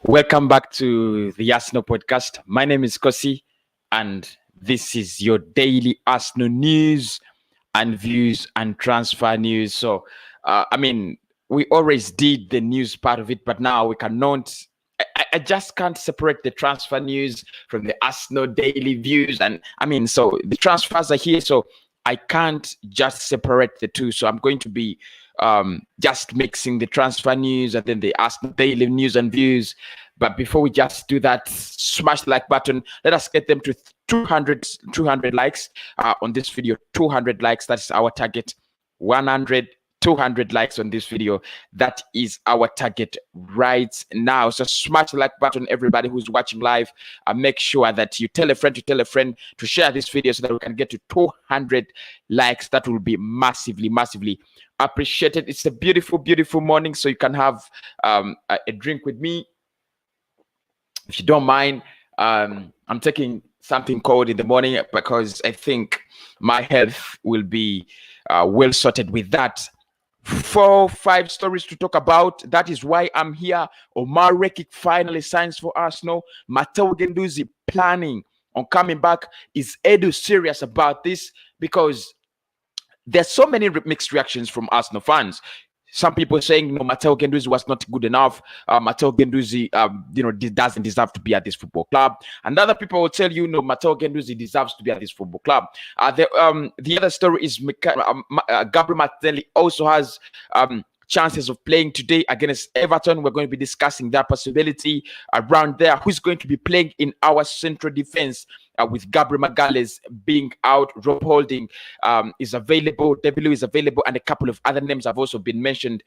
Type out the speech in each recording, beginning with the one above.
Welcome back to the Arsenal podcast. My name is Kosi, and this is your daily Arsenal news and views and transfer news. So, we always did the news part of it, but now we cannot. I just can't separate the transfer news from the Arsenal daily views. And so the transfers are here, so I can't just separate the two. So I'm going to be just mixing the transfer news and then the Arsenal daily news and views. But before we just do that, smash the like button. Let us get them to 200 likes on this video. 200 likes, that's our target. 200 likes on this video. That is our target right now. So smash the like button, everybody who's watching live. Make sure that you tell a friend to share this video so that we can get to 200 likes. That will be massively appreciated. It's a beautiful morning, so you can have a drink with me. If you don't mind, I'm taking something cold in the morning because I think my health will be well sorted with that. 4-5 stories to talk about. That is why I'm here. Omar Rekik finally signs for Arsenal. Matteo Guendouzi planning on coming back. Is Edu serious about this? Because there's so many mixed reactions from Arsenal fans. Some people saying, Matteo Guendouzi was not good enough. Matteo Guendouzi, doesn't deserve to be at this football club. And other people will tell you, Matteo Guendouzi deserves to be at this football club. The other story is Gabriel Martinelli also has chances of playing today against Everton. We're going to be discussing that possibility around there. Who's going to be playing in our central defense with Gabriel Magalhaes being out? Rob Holding is available. Debilu is available, and a couple of other names have also been mentioned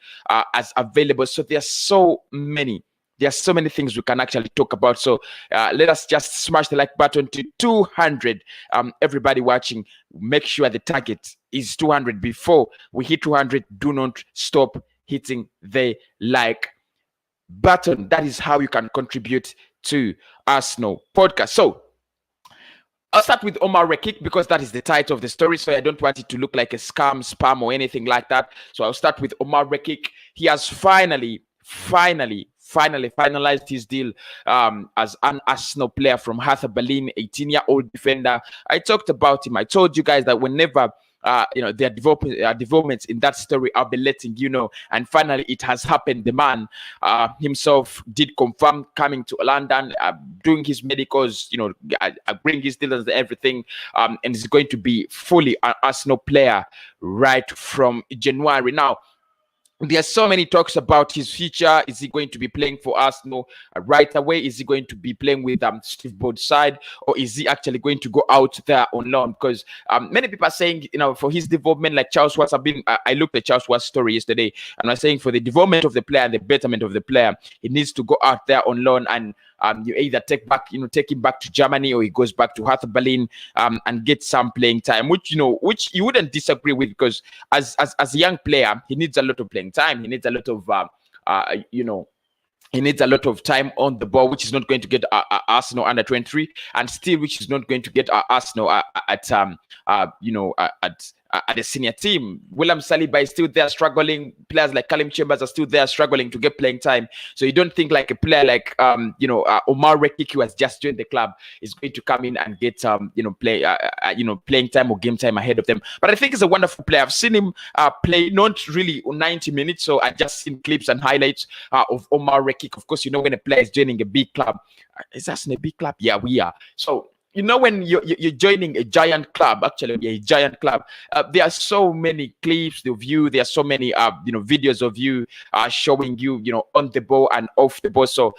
as available. So there's so many. There's so many things we can actually talk about. So let us just smash the like button to 200. Everybody watching, make sure the target is 200. Before we hit 200, do not stop hitting the like button. That is how you can contribute to Arsenal podcast. So I'll start with Omar Rekik because that is the title of the story. So I don't want it to look like a spam or anything like that. So I'll start with Omar Rekik. He has finally finalized his deal as an Arsenal player from Hertha Berlin, 18-year-old defender. I talked about him. I told you guys that whenever there are developments in that story, I'll be letting you know. And finally, it has happened. The man himself did confirm coming to London, doing his medicals, bring his deals and everything, and is going to be fully an Arsenal player right from January. Now, there's so many talks about his future. Is he going to be playing for Arsenal right away? Is he going to be playing with Steve Bold's side, or is he actually going to go out there on loan? Because many people are saying, for his development, like Charles Watts, I looked at Charles Watts' story yesterday, and I was saying for the development of the player and the betterment of the player, he needs to go out there on loan, and you either take him back to Germany, or he goes back to Hertha Berlin and get some playing time, which you wouldn't disagree with, because as a young player, he needs a lot of playing time. He needs a lot of he needs a lot of time on the ball, which is not going to get Arsenal under 23, and still which is not going to get Arsenal at the senior team. William Saliba is still there struggling. Players like Callum Chambers are still there struggling to get playing time. So you don't think like a player like Omar Rekik, who has just joined the club, is going to come in and get playing time or game time ahead of them. But I think he's a wonderful player. I've seen him play not really 90 minutes, so I just seen clips and highlights of Omar Rekik. Of course, when a player is joining a big club, is Arsenal a big club? Yeah, we are. So when you're joining a giant club, a giant club, there are so many clips of you. There are so many, videos of you showing you, on the ball and off the ball. So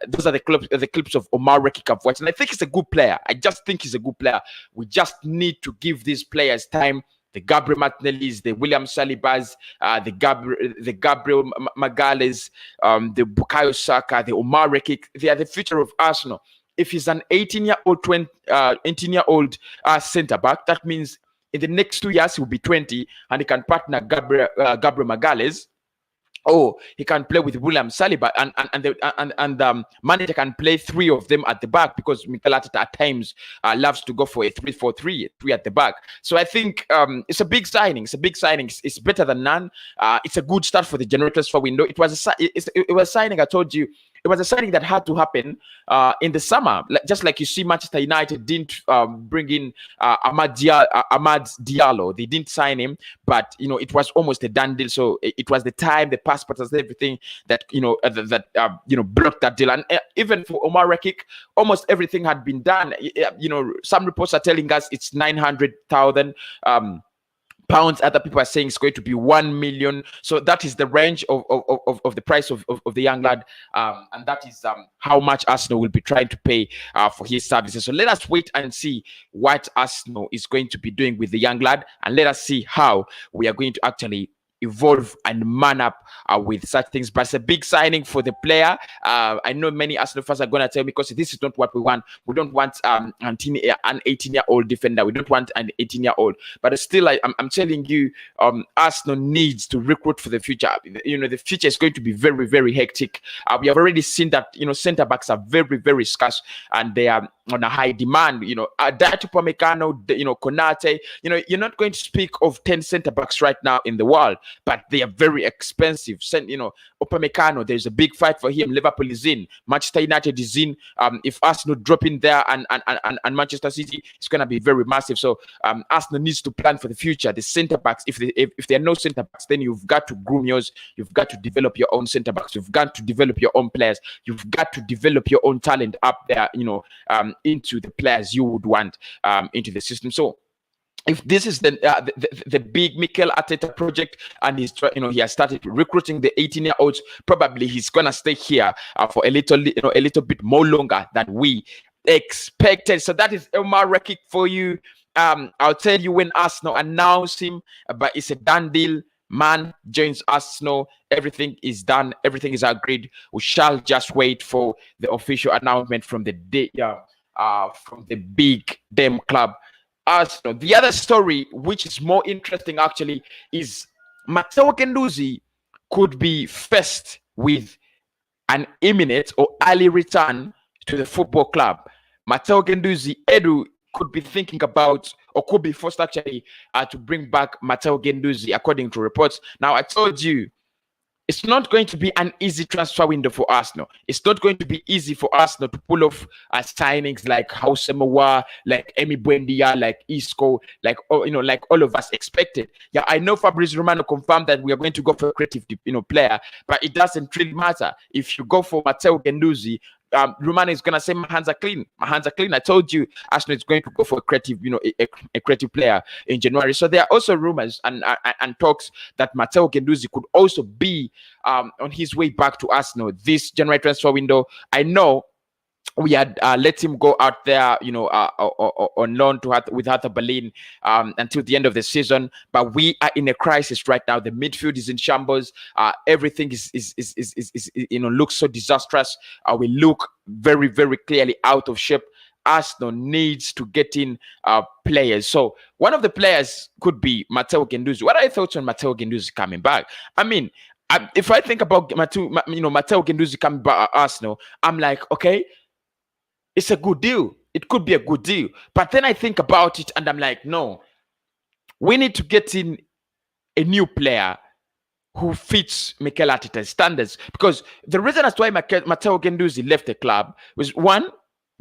those are the clips of Omar Rekik I've watched, and I think he's a good player. I just think he's a good player. We just need to give these players time. The Gabriel Martinellis, the William Salibas, the Gabriel Magalhaes, the Bukayo Saka, the Omar Rekik. They are the future of Arsenal. If he's an 18-year-old centre back, that means in the next 2 years he'll be 20, and he can partner Gabriel Magalhaes, or he can play with William Saliba, and manager can play three of them at the back, because Mikel Arteta at times loves to go for a 3-4-3, three at the back. So I think it's a big signing. It's better than none. It's a good start for the January transfer window. It was a signing. I told you it was a signing that had to happen in the summer. Just like you see, Manchester United didn't bring in Ahmad Diallo. They didn't sign him, but it was almost a done deal. So it was the time, the passports, everything that blocked that deal. And even for Omar Rekik, almost everything had been done. Some reports are telling us it's 900,000 pounds. Other people are saying it's going to be 1 million. So that is the range of the price of the young lad, and that is how much Arsenal will be trying to pay for his services. So let us wait and see what Arsenal is going to be doing with the young lad, and let us see how we are going to actually evolve and man up with such things. But it's a big signing for the player. I know many Arsenal fans are going to tell me, because this is not what we want. We don't want an 18-year-old defender. We don't want an 18-year-old. But still, I'm telling you, Arsenal needs to recruit for the future. The future is going to be very, very hectic. We have already seen that, centre backs are very, very scarce, and they are on a high demand. Dayot Upamecano, Konate. You're not going to speak of 10 centre backs right now in the world, but they are very expensive. Upamecano, there's a big fight for him. Liverpool is in, Manchester United is in. If Arsenal drop in there and Manchester City, it's going to be very massive. So Arsenal needs to plan for the future. The centre backs, if there are no centre backs, then you've got to groom yours. You've got to develop your own centre backs. You've got to develop your own players. You've got to develop your own talent up there. Into the players you would want into the system. So if this is the big Mikel Arteta project, and he has started recruiting the 18-year-olds, probably he's gonna stay here for a little bit more longer than we expected. So that is Omar Rekik for you. I'll tell you when Arsenal announce him, but it's a done deal. Man joins Arsenal. Everything is done. Everything is agreed. We shall just wait for the official announcement from the big damn club Arsenal. The other story, which is more interesting actually, is Matteo Guendouzi could be faced with an imminent or early return to the football club. Matteo Guendouzi, Edu, could be thinking about, or could be forced actually to bring back Matteo Guendouzi, according to reports. Now, I told you, it's not going to be an easy transfer window for Arsenal. It's not going to be easy for Arsenal to pull off signings like Hausemowa, like Emi Buendia, like Isco, like all of us expected. Yeah, I know Fabrizio Romano confirmed that we are going to go for a creative, player, but it doesn't really matter. If you go for Matteo Guendouzi, Romano is gonna say my hands are clean. My hands are clean. I told you, Arsenal is going to go for a creative, a creative player in January. So there are also rumors and talks that Matteo Guendouzi could also be on his way back to Arsenal this January transfer window. I know we had let him go out there, on loan with Hertha Berlin until the end of the season. But we are in a crisis right now. The midfield is in shambles. Everything is looks so disastrous. We look very, very clearly out of shape. Arsenal needs to get in players. So one of the players could be Matteo Guendouzi. What are your thoughts on Matteo Guendouzi coming back? I mean, if I think about Matteo Guendouzi coming back at Arsenal, I'm like, okay, it's a good deal. It could be a good deal. But then I think about it and I'm like, no, we need to get in a new player who fits Mikel Arteta's standards. Because the reason as to why Matteo Guendouzi left the club was, one,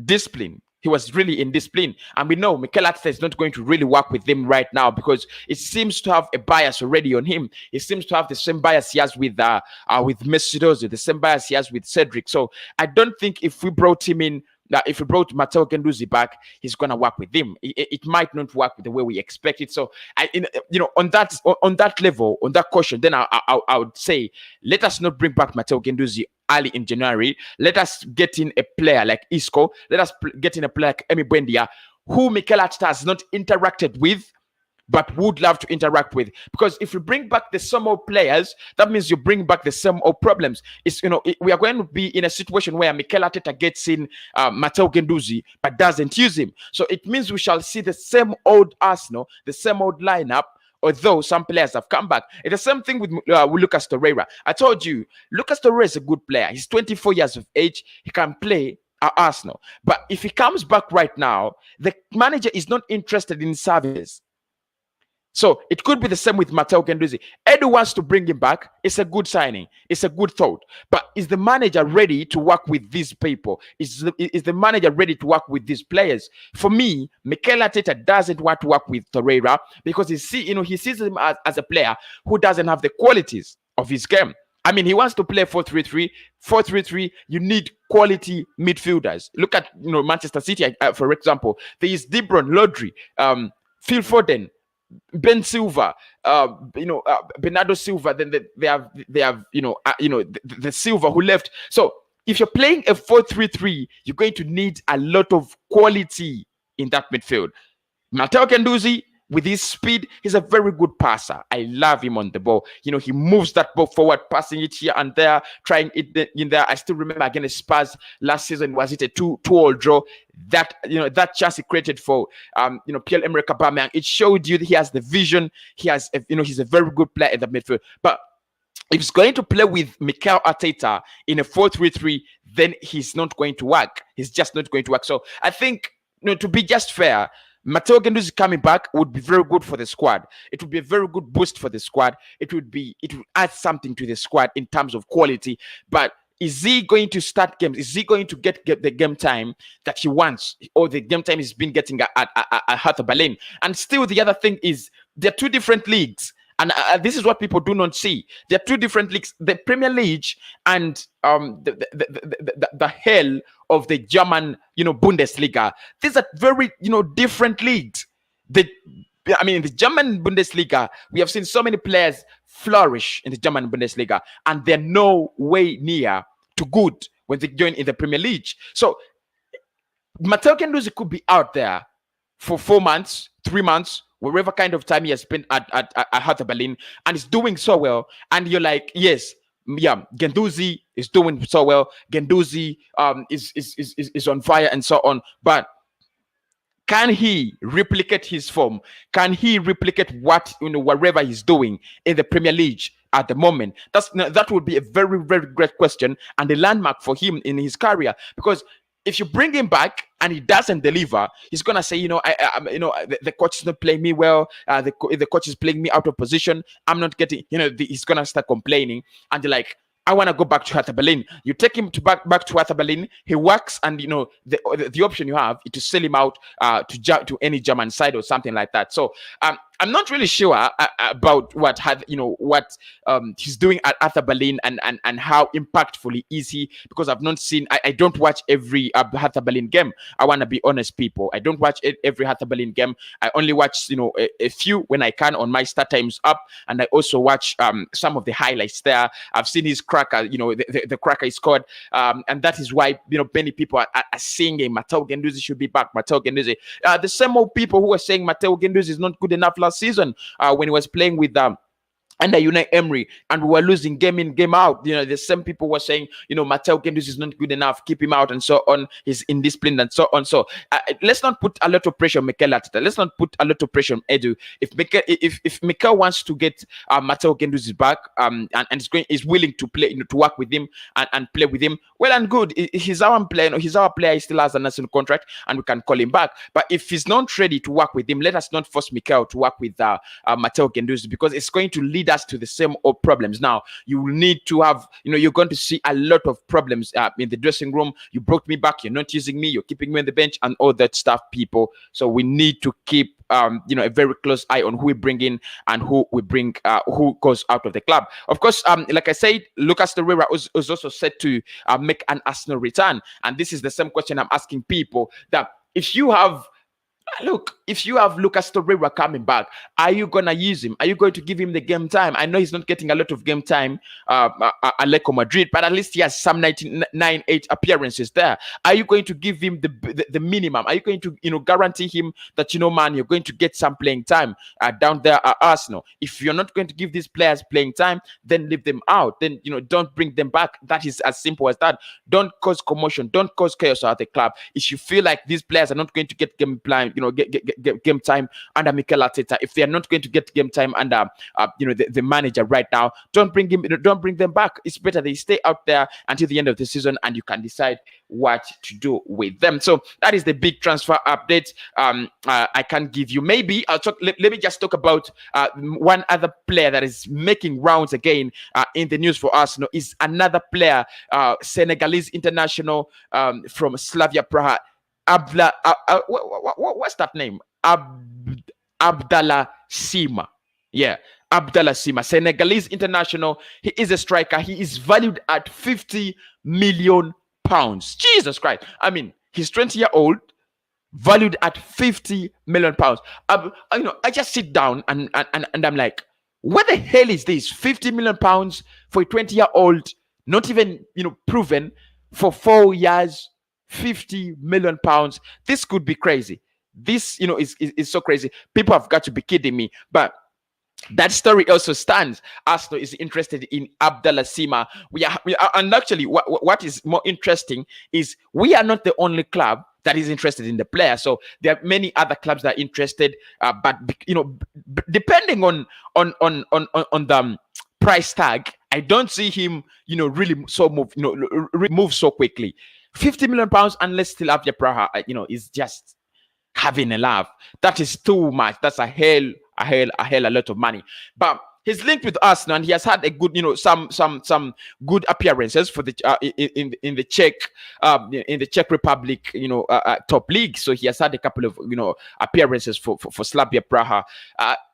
discipline. He was really indisciplined. And we know Mikel Arteta is not going to really work with him right now because it seems to have a bias already on him. It seems to have the same bias he has with Mesut Ozil, the same bias he has with Cedric. So I don't think if we brought him in, if we brought Matteo Guendouzi back, he's gonna work with him. It might not work the way we expect it. So, on that level, on that caution, then I would say let us not bring back Matteo Guendouzi early in January. Let us get in a player like Isco. Let us get in a player like Emi Buendia, who Mikel Arteta has not interacted with, but would love to interact with. Because if you bring back the same old players, that means you bring back the same old problems. We are going to be in a situation where Mikel Arteta gets in Matteo Guendouzi, but doesn't use him. So it means we shall see the same old Arsenal, the same old lineup, although some players have come back. It's the same thing with Lucas Torreira. I told you, Lucas Torreira is a good player. He's 24 years of age. He can play at Arsenal. But if he comes back right now, the manager is not interested in services. So it could be the same with Matteo Guendouzi. Edu wants to bring him back. It's a good signing. It's a good thought. But is the manager ready to work with these people? Is the manager ready to work with these players? For me, Mikel Arteta doesn't want to work with Torreira because he sees him as a player who doesn't have the qualities of his game. I mean, he wants to play 4-3-3. 4-3-3, you need quality midfielders. Look at Manchester City, for example. There is De Bruyne, Rodri, Phil Foden, Ben Silva, Bernardo Silva. Then they have the Silva who left. So if you're playing a 4-3-3, you're going to need a lot of quality in that midfield. Matteo Guendouzi, with his speed, he's a very good passer. I love him on the ball. He moves that ball forward, passing it here and there, trying it in there. I still remember against Spurs last season, was it a 2-2 draw? That chance he created for Pierre-Emerick Aubameyang. It showed you that he has the vision. He has, he's a very good player in the midfield. But if he's going to play with Mikel Arteta in a 4-3-3, then he's not going to work. He's just not going to work. So I think, to be just fair, Matteo Guendouzi coming back would be very good for the squad. It would be a very good boost for the squad. It would add something to the squad in terms of quality. But is he going to start games? Is he going to get the game time that he wants, or the game time he's been getting at Hertha Berlin? And still, the other thing is they're two different leagues. And this is what people do not see. There are two different leagues: the Premier League and the hell of the German, Bundesliga. These are very, different leagues. The German Bundesliga, we have seen so many players flourish in the German Bundesliga, and they're no way near to good when they join in the Premier League. So Matteo Guendouzi could be out there for 4 months, 3 months, wherever kind of time he has spent at Hertha Berlin, and is doing so well. And you're like, yes, yeah, Guendouzi is doing so well. Guendouzi is on fire and so on. But can he replicate his form? Can he replicate whatever he's doing in the Premier League at the moment? That would be a very, very great question and a landmark for him in his career. Because if you bring him back and he doesn't deliver, he's gonna say, the coach is not playing me well. The coach is playing me out of position. I'm not getting, he's gonna start complaining, and you're like, I want to go back to Hertha Berlin. You take him back to Hertha Berlin. He works, and the option you have is to sell him out to any German side or something like that. So I'm not really sure about what he's doing at Hertha Berlin and how impactful is he, because I've not seen. I don't watch every Hertha Berlin game. I want to be honest, people. I don't watch every Hertha Berlin game. I only watch a few when I can on my Start Times app, and I also watch some of the highlights there. I've seen his cracker, the cracker he scored, and that is why many people are saying Matteo Guendouzi should be back. Matteo Guendouzi, the same old people who were saying Matteo Guendouzi is not good enough last season when he was playing with under Unai Emery, and we were losing game in, game out. The same people were saying, Matteo Guendouzi is not good enough, keep him out, and so on. He's indisciplined, and so on. So let's not put a lot of pressure on Mikel Arteta. Let's not put a lot of pressure on Edu. If Mikel wants to get Matteo Guendouzi back, and is willing to play, to work with him and play with him, well and good. He's our player. He's our player. He still has a national contract, and we can call him back. But if he's not ready to work with him, let us not force Mikel to work with Matteo Guendouzi, because it's going to lead us to the same old problems. Now you will need to have, you're going to see a lot of problems in the dressing room. You brought me back, you're not using me, you're keeping me on the bench, and all that stuff, people. So we need to keep a very close eye on who we bring in and who we bring, who goes out of the club. Of course, like I said, Lucas Torreira was also set to make an Arsenal return, and this is the same question I'm asking people, that if you have Lucas Torreira coming back, are you going to use him? Are you going to give him the game time? I know he's not getting a lot of game time at Atletico Madrid, but at least he has some 98 appearances there. Are you going to give him the minimum? Are you going to guarantee him that, man, you're going to get some playing time down there at Arsenal? If you're not going to give these players playing time, then leave them out. Then, don't bring them back. That is as simple as that. Don't cause commotion. Don't cause chaos at the club. If you feel like these players are not going to get game time, get game time under Mikel Arteta. If they are not going to get game time under the manager right now, don't bring them back. It's better they stay out there until the end of the season, and you can decide what to do with them. So that is the big transfer update. I can give you. Maybe I'll talk. Let me just talk about one other player that is making rounds again in the news for Arsenal. Is another player, Senegalese international from Slavia Praha, what's that name? Abdallah Sima. Yeah, Abdallah Sima, Senegalese international. He is a striker. He is valued at 50 million pounds. Jesus Christ. I mean, he's 20-year-old, valued at 50 million pounds. I just sit down and I'm like, what the hell is this? 50 million pounds for a 20-year-old, not even, proven, for 4 years, 50 million pounds. This could be crazy. This, is so crazy. People have got to be kidding me. But that story also stands. Arsenal is interested in Abdallah Sima. We are, and actually, what is more interesting is we are not the only club that is interested in the player. So there are many other clubs that are interested. But depending on the price tag, I don't see him, really move so quickly. 50 million pounds, unless still have your Praha, is just having a laugh. That is too much. That's a lot of money. But he's linked with Arsenal, and he has had a good, some good appearances for the in the Czech Republic, top league. So he has had a couple of appearances for Slavia Praha.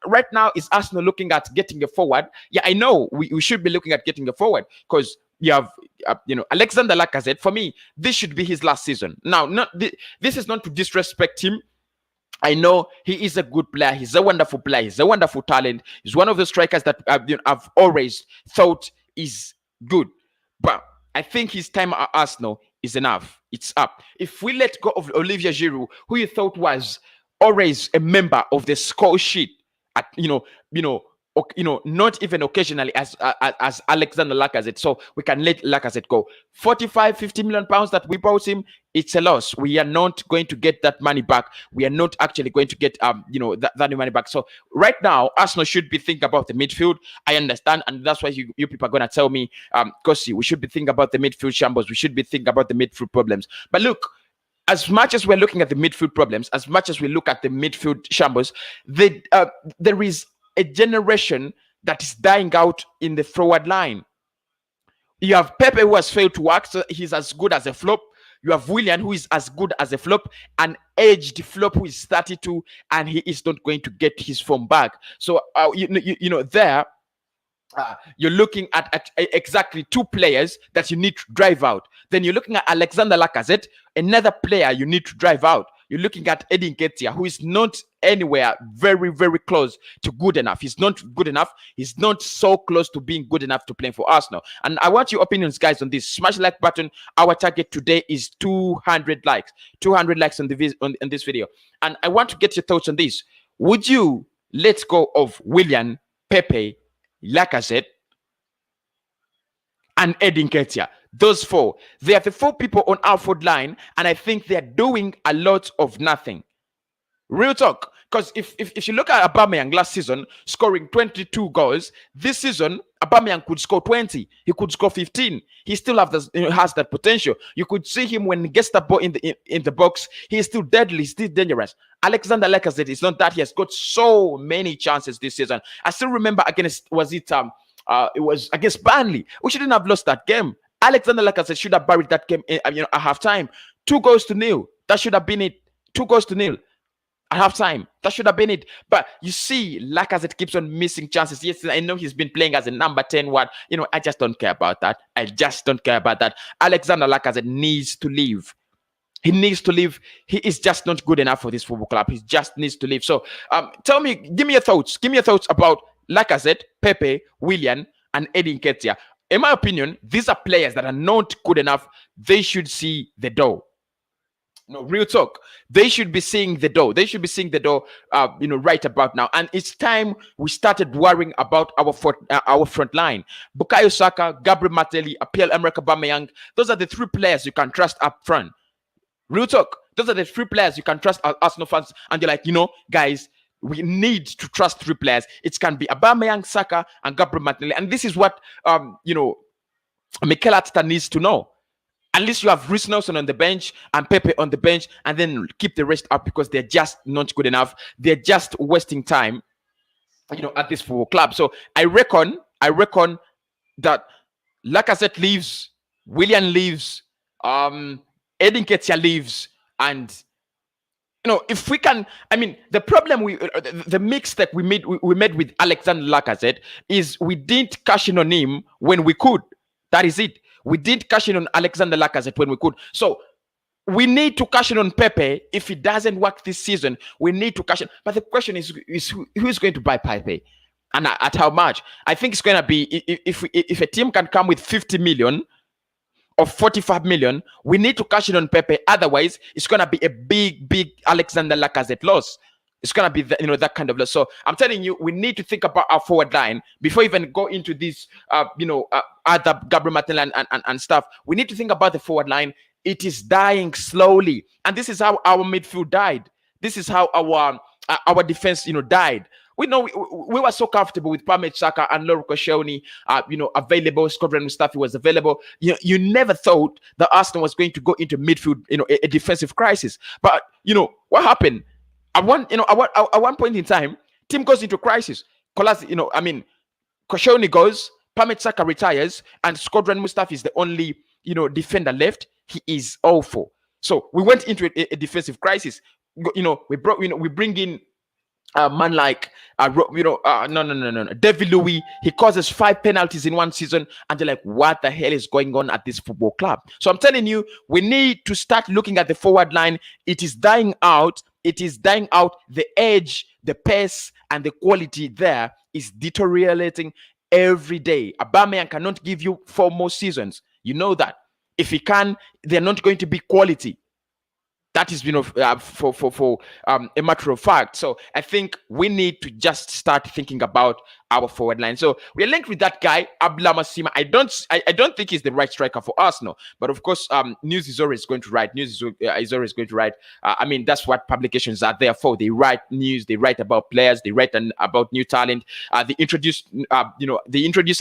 Right now, is Arsenal looking at getting a forward? Yeah, I know we should be looking at getting a forward, because you have Alexander Lacazette. For me, this should be his last season. Now, this is not to disrespect him. I know he is a good player. He's a wonderful player. He's a wonderful talent. He's one of the strikers that I've always thought is good. But I think his time at Arsenal is enough. It's up. If we let go of Olivier Giroud, who you thought was always a member of the score sheet, at not even occasionally as Alexander Lacazette. So we can let Lacazette go. 50 million pounds that we bought him, it's a loss. We are not going to get that money back. We are not actually going to get that money back. So right now, Arsenal should be thinking about the midfield. I understand, and that's why you people are gonna tell me, Kosi, we should be thinking about the midfield shambles. We should be thinking about the midfield problems. But look, as much as we're looking at the midfield problems, as much as we look at the midfield shambles, there is a generation that is dying out in the forward line. You have Pepe, who has failed to work, so he's as good as a flop. You have Willian, who is as good as a flop, an aged flop who is 32, and he is not going to get his form back. So there you're looking at exactly two players that you need to drive out. Then you're looking at Alexander Lacazette, another player you need to drive out. You're looking at Edin Ketia, who is not anywhere very, very close to good enough. He's not good enough. He's not so close to being good enough to play for Arsenal. And I want your opinions, guys, on this. Smash the like button. Our target today is 200 likes. 200 likes on this video. And I want to get your thoughts on this. Would you let go of Willian, Pepe, Lacazette, and Edin Ketia? Those four. They are the four people on our forward line, and I think they're doing a lot of nothing. Real talk. Because if you look at Aubameyang last season, scoring 22 goals, this season, Aubameyang could score 20. He could score 15. He still has that potential. You could see him when he gets the ball in the box. He is still deadly, still dangerous. Alexander Lacazette is not that. He has got so many chances this season. I still remember it was against Burnley. We shouldn't have lost that game. Alexander Lacazette should have buried that game at halftime. 2-0. That should have been it. 2-0 at halftime. That should have been it. But you see, Lacazette keeps on missing chances. Yes, I know he's been playing as a number 10 one. I just don't care about that. Alexander Lacazette needs to leave. He needs to leave. He is just not good enough for this football club. He just needs to leave. So give me your thoughts. Give me your thoughts about Lacazette, Pepe, Willian, and Edin Ketia. In my opinion, these are players that are not good enough. They should see the door. No, real talk. They should be seeing the door. They should be seeing the door, right about now. And it's time we started worrying about our front line. Bukayo Saka, Gabriel Martinelli, Pierre-Emerick Aubameyang. Those are the three players you can trust up front. Real talk. Those are the three players you can trust as Arsenal fans. And you're like, guys, we need to trust three players. It can be Aubameyang, Saka, and Gabriel Martinelli. And this is what Mikel Arteta needs to know. At least you have Reece Nelson on the bench and Pepe on the bench, and then keep the rest up because they're just not good enough. They're just wasting time, at this football club. So I reckon that Lacazette leaves, Willian leaves, Edin Ketia leaves, and if we can, the problem the mistake we made with Alexander Lacazette is we didn't cash in on him when we could. That is it. We did cash in on Alexander Lacazette when we could. So we need to cash in on Pepe. If it doesn't work this season, we need to cash in. But the question is who's going to buy Pepe? And at how much? I think it's going to be, if a team can come with 50 million or 45 million, we need to cash in on Pepe. Otherwise, it's going to be a big Alexander Lacazette loss. It's going to be that kind of loss. So I'm telling you, we need to think about our forward line before even go into this, other Gabriel Martinelli and stuff. We need to think about the forward line. It is dying slowly. And this is how our midfield died. This is how our defense, died. We were so comfortable with Pamit Saka and Laura Koscielny, available. Squadron Mustafi was available. You never thought that Arsenal was going to go into midfield, a defensive crisis. But what happened? At one point in time, team goes into crisis. Koscielny goes, Pamit Saka retires, and Squadron Mustafi is the only defender left. He is awful. So we went into a defensive crisis. We bring in a man like David Louis. He causes 5 penalties in one season, and they're like, what the hell is going on at this football club? So I'm telling you, we need to start looking at the forward line. It is dying out. The edge, the pace, and the quality there is deteriorating every day. Aubameyang cannot give you 4 more seasons. You know that. If he can, they're not going to be quality. That is, for a matter of fact. So I think we need to just start thinking about our forward line. So we're linked with that guy, Abla Masima. I don't think he's the right striker for Arsenal. But of course, news is always going to write. News is always going to write. That's what publications are there for. They write news. They write about players. They write about new talent. They introduce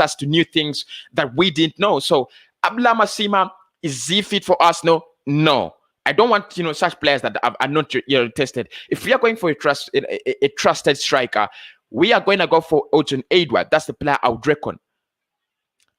us to new things that we didn't know. So Abla Masima, is he fit for Arsenal? No. I don't want such players that are not tested. If we are going for a trusted striker, we are going to go for Oden Edouard. That's the player I would reckon.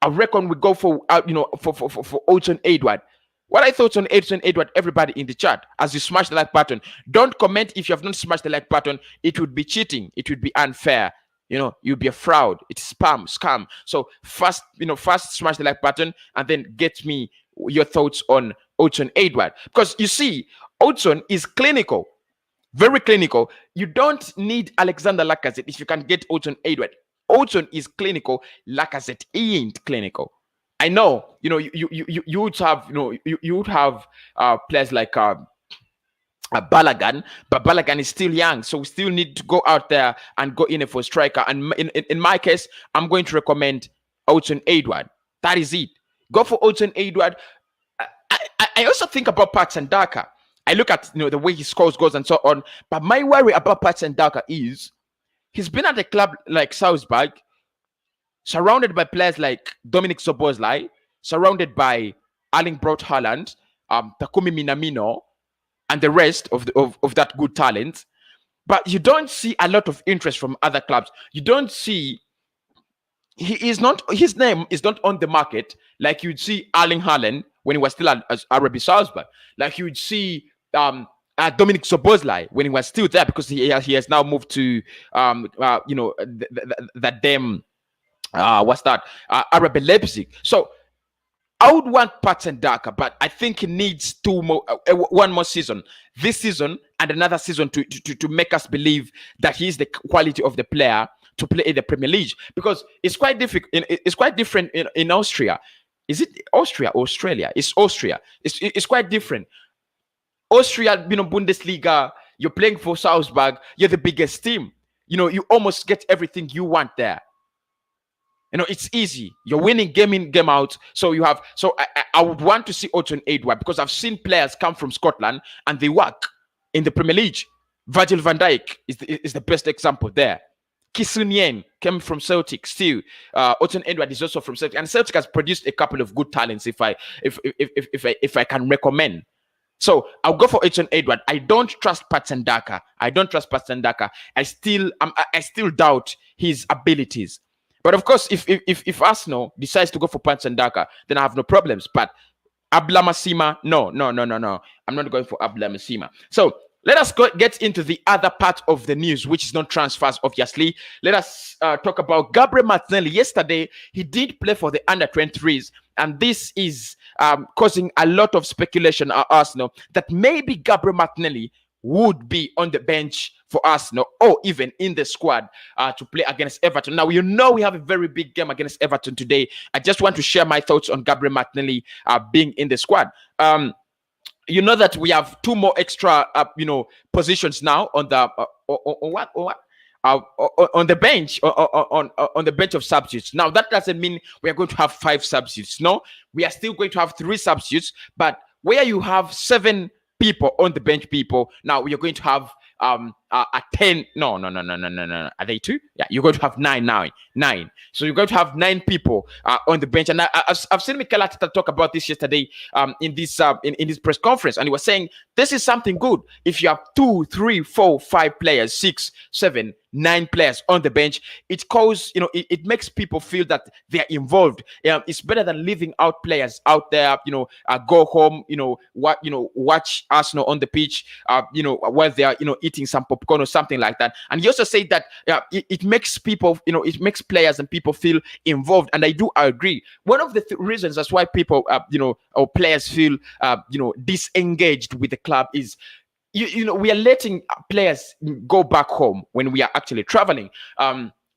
I reckon we go for for Oden Edouard. What I thought on Oden Edouard, everybody in the chat, as you smash the like button, don't comment if you have not smashed the like button. It would be cheating. It would be unfair. You'd be a fraud. It's scam. So first smash the like button and then get me your thoughts on Oden Edouard. Because you see, Oden is clinical. Very clinical. You don't need Alexander Lacazette if you can get Oden Edouard. Oden is clinical. Lacazette ain't clinical. I know, you would have players like Balogun, but Balogun is still young, so we still need to go out there and go in for a striker. And in my case, I'm going to recommend Oden Edouard. That is it. Go for Oden Edouard. I also think about Patson Daka. I look at the way he scores goals and so on. But my worry about Patson Daka is he's been at a club like Salzburg, surrounded by players like Dominic Szoboszlai, surrounded by Erling Braut Haaland, Takumi Minamino, and the rest of that good talent. But you don't see a lot of interest from other clubs. You don't see his name is not on the market like you'd see Erling Haaland when he was still at RB Salzburg. Like you would see Dominic Szoboszlai when he was still there, because he has now moved to RB Leipzig. So I would want Patson Daka, but I think he needs one more season, this season and another season to make us believe that he's the quality of the player to play in the Premier League, because it's quite difficult. It's quite different in Austria. Is it Austria? Australia? It's Austria. It's quite different. Austria, Bundesliga. You're playing for Salzburg. You're the biggest team. You almost get everything you want there. It's easy. You're winning game in, game out. So you have. So I would want to see Oton Edward, because I've seen players come from Scotland and they work in the Premier League. Virgil van Dijk is the best example there. Kisunyen came from Celtic. Still, Oton Edward is also from Celtic, and Celtic has produced a couple of good talents. If I can recommend. So I'll go for Oton Edward. I don't trust Patsandaka. I still doubt his abilities. But of course, if Arsenal decides to go for Patsandaka, then I have no problems. But Abla Masima, no. I'm not going for Abla Masima. So let us get into the other part of the news, which is not transfers, obviously. Let us talk about Gabriel Martinelli. Yesterday, he did play for the under-23s, and this is causing a lot of speculation at Arsenal that maybe Gabriel Martinelli would be on the bench for Arsenal, or even in the squad to play against Everton. Now, we have a very big game against Everton today. I just want to share my thoughts on Gabriel Martinelli being in the squad. You know that we have two more extra, positions now on the on the bench, on the bench of substitutes. Now, that doesn't mean we are going to have 5 substitutes. No, we are still going to have 3 substitutes. But where you have 7 people on the bench, now we are going to have a 10. No. Are they 2? Yeah, you're going to have 9 now. 9. So you're going to have 9 people on the bench. And I've seen Mikel Arteta talk about this yesterday in this press conference, and he was saying this is something good. If you have 2, 3, 4, 5 players, 6, 7, 9 players on the bench, it makes people feel that they're involved. It's better than leaving out players out there, go home, watch Arsenal on the pitch, while they're, eating some popcorn or something like that. And he also said that it makes people, it makes players and people feel involved. And I do agree. One of the reasons that's why people, or players feel, disengaged with the club is, we are letting players go back home when we are actually traveling.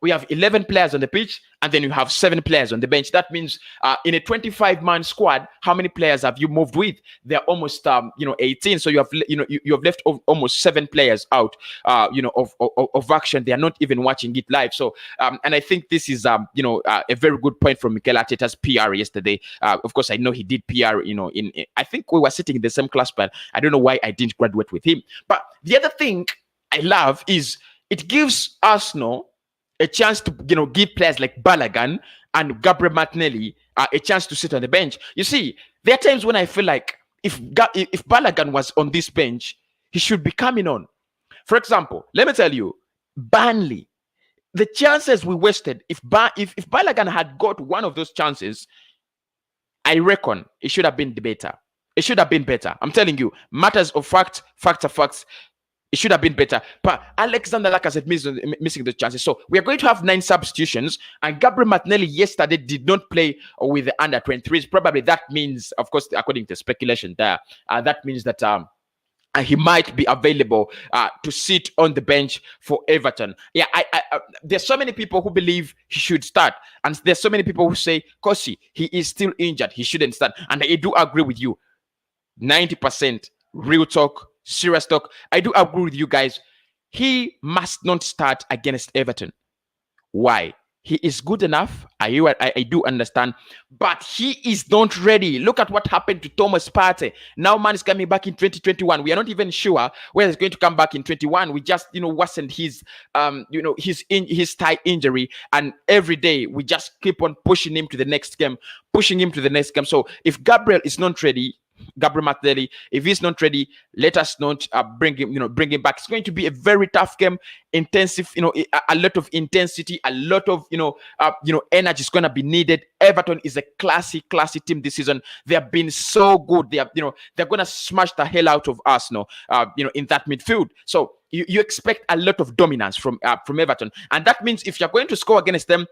We have 11 players on the pitch, and then you have 7 players on the bench. That means in a 25-man squad, how many players have you moved with? They're almost 18. So you have left almost 7 players out of action. They are not even watching it live. So and I think this is a very good point from Mikel Arteta's PR yesterday. Of course, I know he did PR. I think we were sitting in the same class, but I don't know why I didn't graduate with him. But the other thing I love is it gives Arsenal a chance to give players like Balogun and Gabriel Martinelli a chance to sit on the bench. You see, there are times when I feel like if Balogun was on this bench, he should be coming on. For example, let me tell you, Burnley, the chances we wasted, if Balogun had got one of those chances, I reckon it should have been better. It should have been better. I'm telling you, matters of facts are facts. It should have been better. But Alexander Lacazette missing the chances. So we are going to have 9 substitutions. And Gabriel Martinelli yesterday did not play with the under-23s. Probably that means, of course, according to speculation there, that means that he might be available to sit on the bench for Everton. Yeah, there's so many people who believe he should start. And there's so many people who say, Kosi, he is still injured. He shouldn't start. And I do agree with you. 90% real talk. Serious talk. I do agree with you guys. He must not start against Everton. Why? He is good enough. I do understand. But he is not ready. Look at what happened to Thomas Partey. Now man is coming back in 2021. We are not even sure whether he's going to come back in 21. We just, worsened his thigh injury. And every day we just keep on pushing him to the next game. So if Gabriel is not ready, Gabriel Martinelli, if he's not ready, let us not bring him back. It's going to be a very tough game, intensive, a lot of intensity, a lot of energy is going to be needed. Everton is a classy team this season. They have been so good. They're going to smash the hell out of Arsenal, in that midfield. So you expect a lot of dominance from Everton, and that means if you're going to score against them,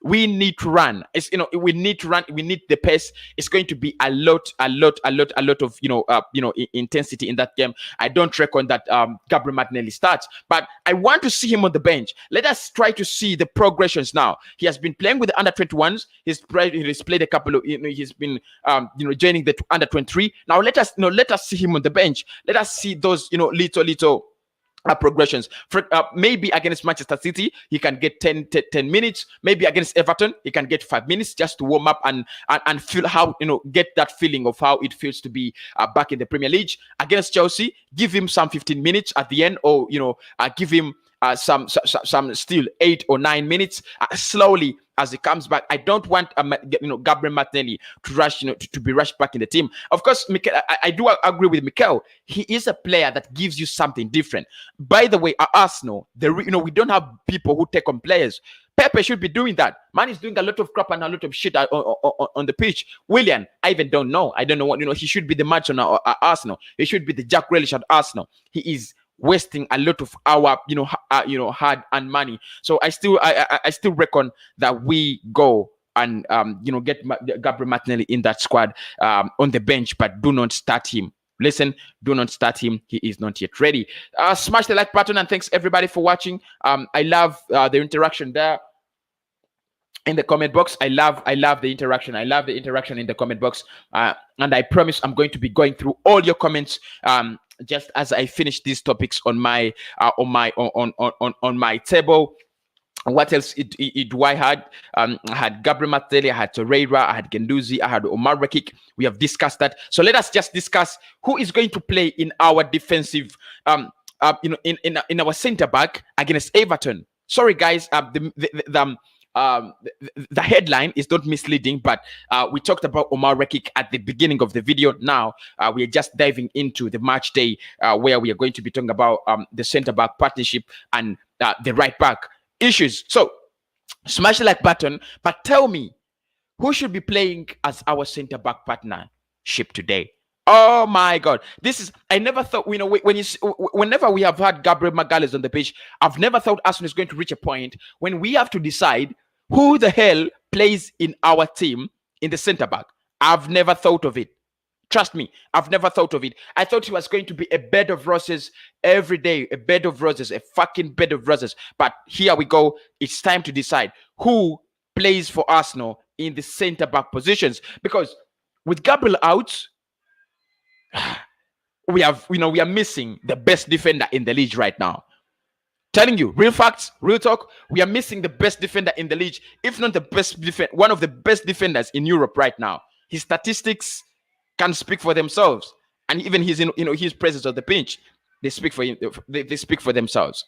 we need to run. We need to run. We need the pace. It's going to be a lot of intensity in that game. I don't reckon that Gabriel Martinelli starts, but I want to see him on the bench. Let us try to see the progressions now. He has been playing with the under-21s. He's played a couple of. He's been joining the under-23. Now let us see him on the bench. Let us see those little progressions. For maybe against Manchester City, he can get 10 minutes. Maybe against Everton, he can get 5 minutes just to warm up and feel how, get that feeling of how it feels to be back in the Premier League. Against Chelsea, give him some 15 minutes at the end, or give him some still 8 or 9 minutes slowly as he comes back. I don't want Gabriel Martinelli to rush, to be rushed back in the team. Of course, I do agree with Mikel. He is a player that gives you something different. By the way, at Arsenal, we don't have people who take on players. Pepe should be doing that. Man is doing a lot of crap and a lot of shit on the pitch. Willian, I even don't know. I don't know what, he should be the match on at Arsenal. He should be the Jack Grealish at Arsenal. He is wasting a lot of our hard-earned money. So I still reckon that we go and get Gabriel Martinelli in that squad on the bench, but do not start him. Listen, do not start him. He is not yet ready. Smash the like button, and thanks everybody for watching. I love the interaction there in the comment box. I love the interaction. I love the interaction in the comment box. And I promise I'm going to be going through all your comments just as I finish these topics on my table. What else do I had? I had Gabriel Martinelli, I had Torreira, I had Guendouzi, I had Omar Rekik. We have discussed that. So let us just discuss who is going to play in our defensive, in our centre back against Everton. Sorry, guys, the headline is not misleading, but we talked about Omar Rekik at the beginning of the video. Now we are just diving into the match day where we are going to be talking about the centre back partnership and the right back issues. So smash the like button, but tell me who should be playing as our center back partnership today. Oh my God, this is, I never thought, whenever we have had Gabriel Magalhaes on the pitch, I've never thought Arsenal is going to reach a point when we have to decide who the hell plays in our team in the center back. I've never thought of it. Trust me, I've never thought of it. I thought it was going to be a bed of roses every day, a bed of roses, a fucking bed of roses. But here we go. It's time to decide who plays for Arsenal in the center back positions. Because with Gabriel out, we are missing the best defender in the league right now. Telling you, real facts, real talk, we are missing the best defender in the league, if not the best one of the best defenders in Europe right now. His statistics can speak for themselves, and even his presence on the pitch, they speak for him. They speak for themselves.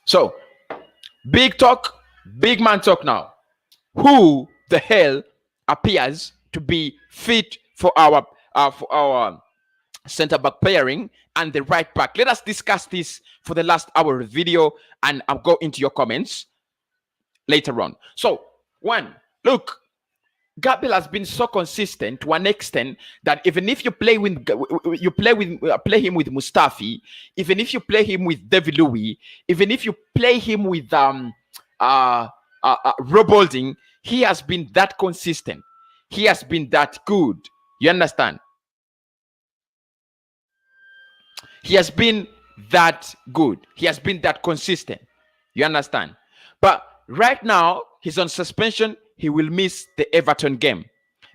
So, big talk, big man talk now. Who the hell appears to be fit for our center back pairing and the right back? Let us discuss this for the last hour of the video, and I'll go into your comments later on. So, one, look. Gabriel has been so consistent to an extent that even if you play him with Mustafi, even if you play him with David Louis, even if you play him with Rob Holding, he has been that consistent. He has been that good. You understand? He has been that good. He has been that consistent. You understand? But right now, he's on suspension. He will miss the Everton game.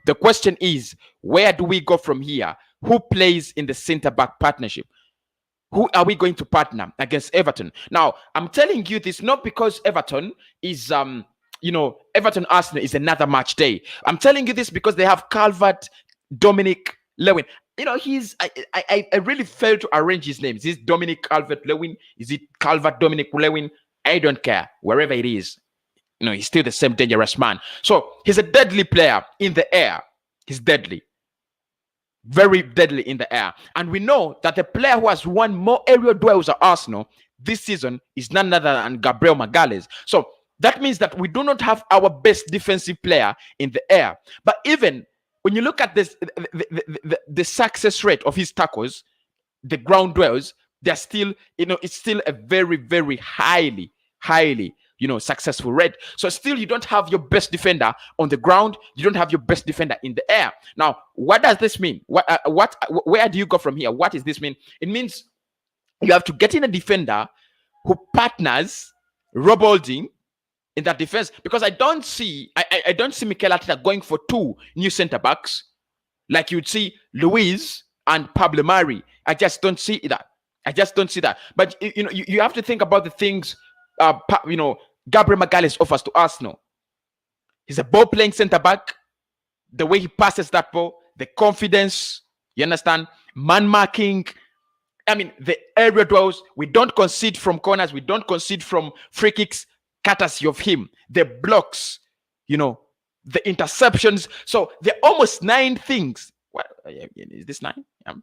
The question is, where do we go from here? Who plays in the center-back partnership? Who are we going to partner against Everton? Now, I'm telling you this not because Everton is, Everton Arsenal is another match day. I'm telling you this because they have Calvert, Dominic Lewin. I really failed to arrange his name. Is this Dominic Calvert-Lewin? Is it Calvert Dominic Lewin? I don't care. Wherever it is. He's still the same dangerous man. So he's a deadly player in the air. He's deadly. Very deadly in the air. And we know that the player who has won more aerial duels at Arsenal this season is none other than Gabriel Magalhaes. So that means that we do not have our best defensive player in the air. But even when you look at this, the success rate of his tackles, the ground duels, they're still, it's still a very, very highly successful rate. So still you don't have your best defender on the ground. You don't have your best defender in the air. Now, what does this mean? Where do you go from here? What does this mean? It means you have to get in a defender who partners Rob Holding in that defense, because I don't see Mikel Arteta going for two new center backs like you'd see Luiz and Pablo Mari. I just don't see that. I just don't see that. But you have to think about the things Gabriel Magalhaes offers to Arsenal. He's a ball playing centre back. The way he passes that ball, the confidence, you understand? Man marking. I mean, the area duels. We don't concede from corners. We don't concede from free kicks, courtesy of him. The blocks, the interceptions. So there are almost 9 things. What is this 9?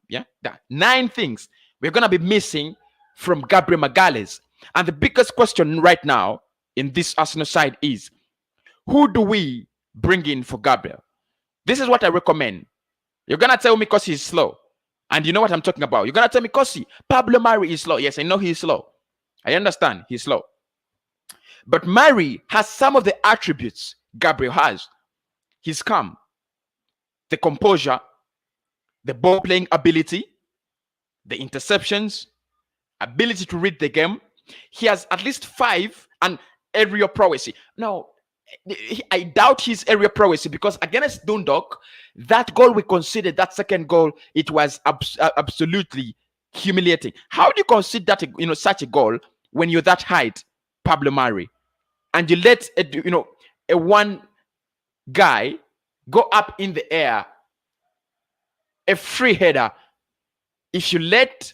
Yeah, 9 things we're gonna be missing from Gabriel Magalhaes. And the biggest question right now in this Arsenal side is, who do we bring in for Gabriel? This is what I recommend. You're gonna tell me because he's slow, and you know what I'm talking about. You're gonna tell me because Pablo Mari is slow. Yes, I know he's slow. I understand he's slow, but Mari has some of the attributes Gabriel has. He's calm, the composure, the ball playing ability, the interceptions, ability to read the game. He has at least 5 and aerial prowess. Now, I doubt his area prowess because against Dundalk, that goal we conceded, that second goal, it was absolutely humiliating. How do you concede that such a goal when you're that height, Pablo Mari, and you let a one guy go up in the air, a free header? If you let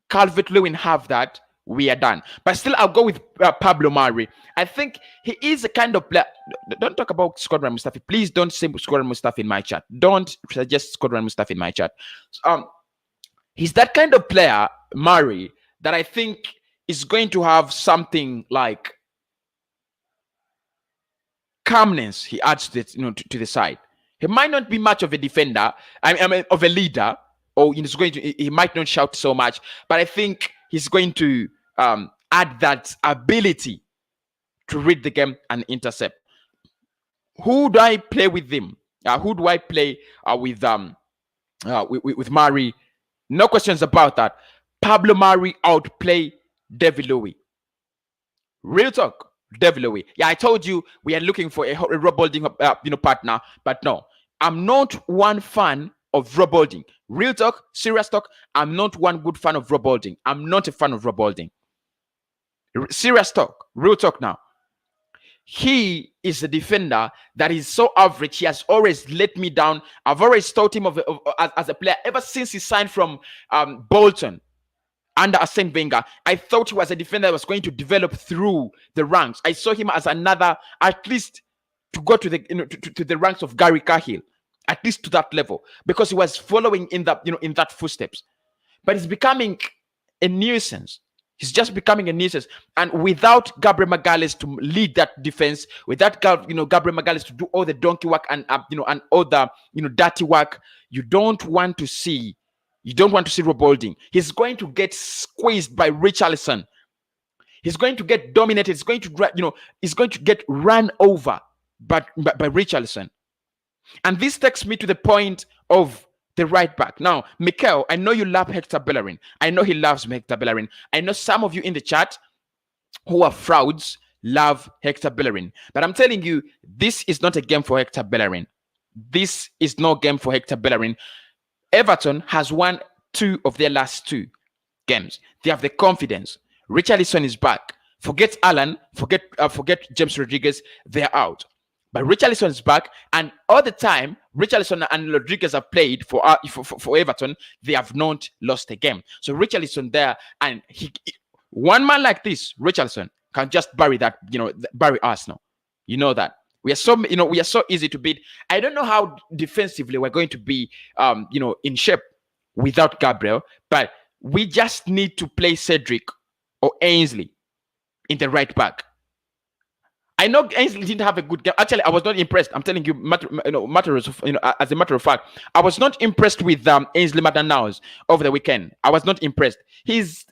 Calvert-Lewin have that, we are done. But still, I'll go with Pablo Mari. I think he is a kind of player. Don't talk about Squadron Mustafi. Please don't say Squadron Mustafi in my chat. Don't suggest Squadron Mustafi in my chat. He's that kind of player, Mari, that I think is going to have something like calmness. He adds to the side. He might not be much of a defender. I mean, of a leader, or he might not shout so much. But I think he's going to add that ability to read the game and intercept. Who do I play with him? Who do I play with Mari? No questions about that. Pablo Mari outplay David Louis. Real talk, David Louis. Yeah, I told you we are looking for a Rob Holding partner, but no, I'm not one fan of Rob Holding. Real talk, serious talk. I'm not one good fan of Rob Holding. I'm not a fan of Rob Holding. Serious talk, real talk now. He is a defender that is so average. He has always let me down. I've always thought him as a player ever since he signed from Bolton under Arsene Wenger. I thought he was a defender that was going to develop through the ranks. I saw him as another, at least to go to the to the ranks of Gary Cahill, at least to that level, because he was following in that footsteps. But he's becoming a nuisance. He's just becoming a nuisance. And without Gabriel Magalhaes to lead that defense, without Gabriel Magalhaes to do all the donkey work and and all the dirty work, you don't want to see Rob Holding. He's going to get squeezed by Richarlison. He's going to get dominated. He's going to get run over by Richarlison. And this takes me to the point of the right back. Now, Mikel, I know you love Hector Bellerin. I know he loves Hector Bellerin. I know some of you in the chat who are frauds love Hector Bellerin. But I'm telling you, this is not a game for Hector Bellerin. This is no game for Hector Bellerin. Everton has won 2 of their last 2 games. They have the confidence. Richarlison is back. Forget Alan. Forget James Rodriguez. They're out. But Richarlison is back, and all the time Richarlison and Rodriguez have played for Everton. They have not lost a game. So Richarlison there, and one man like this, Richarlison, can just bury that. Bury Arsenal. You know that. We are so easy to beat. I don't know how defensively we're going to be, in shape without Gabriel, but we just need to play Cedric or Ainsley in the right back. I know Ainsley didn't have a good game. Actually, I was not impressed. I'm telling you, as a matter of fact, I was not impressed with Ainsley Maitland-Niles over the weekend. I was not impressed. His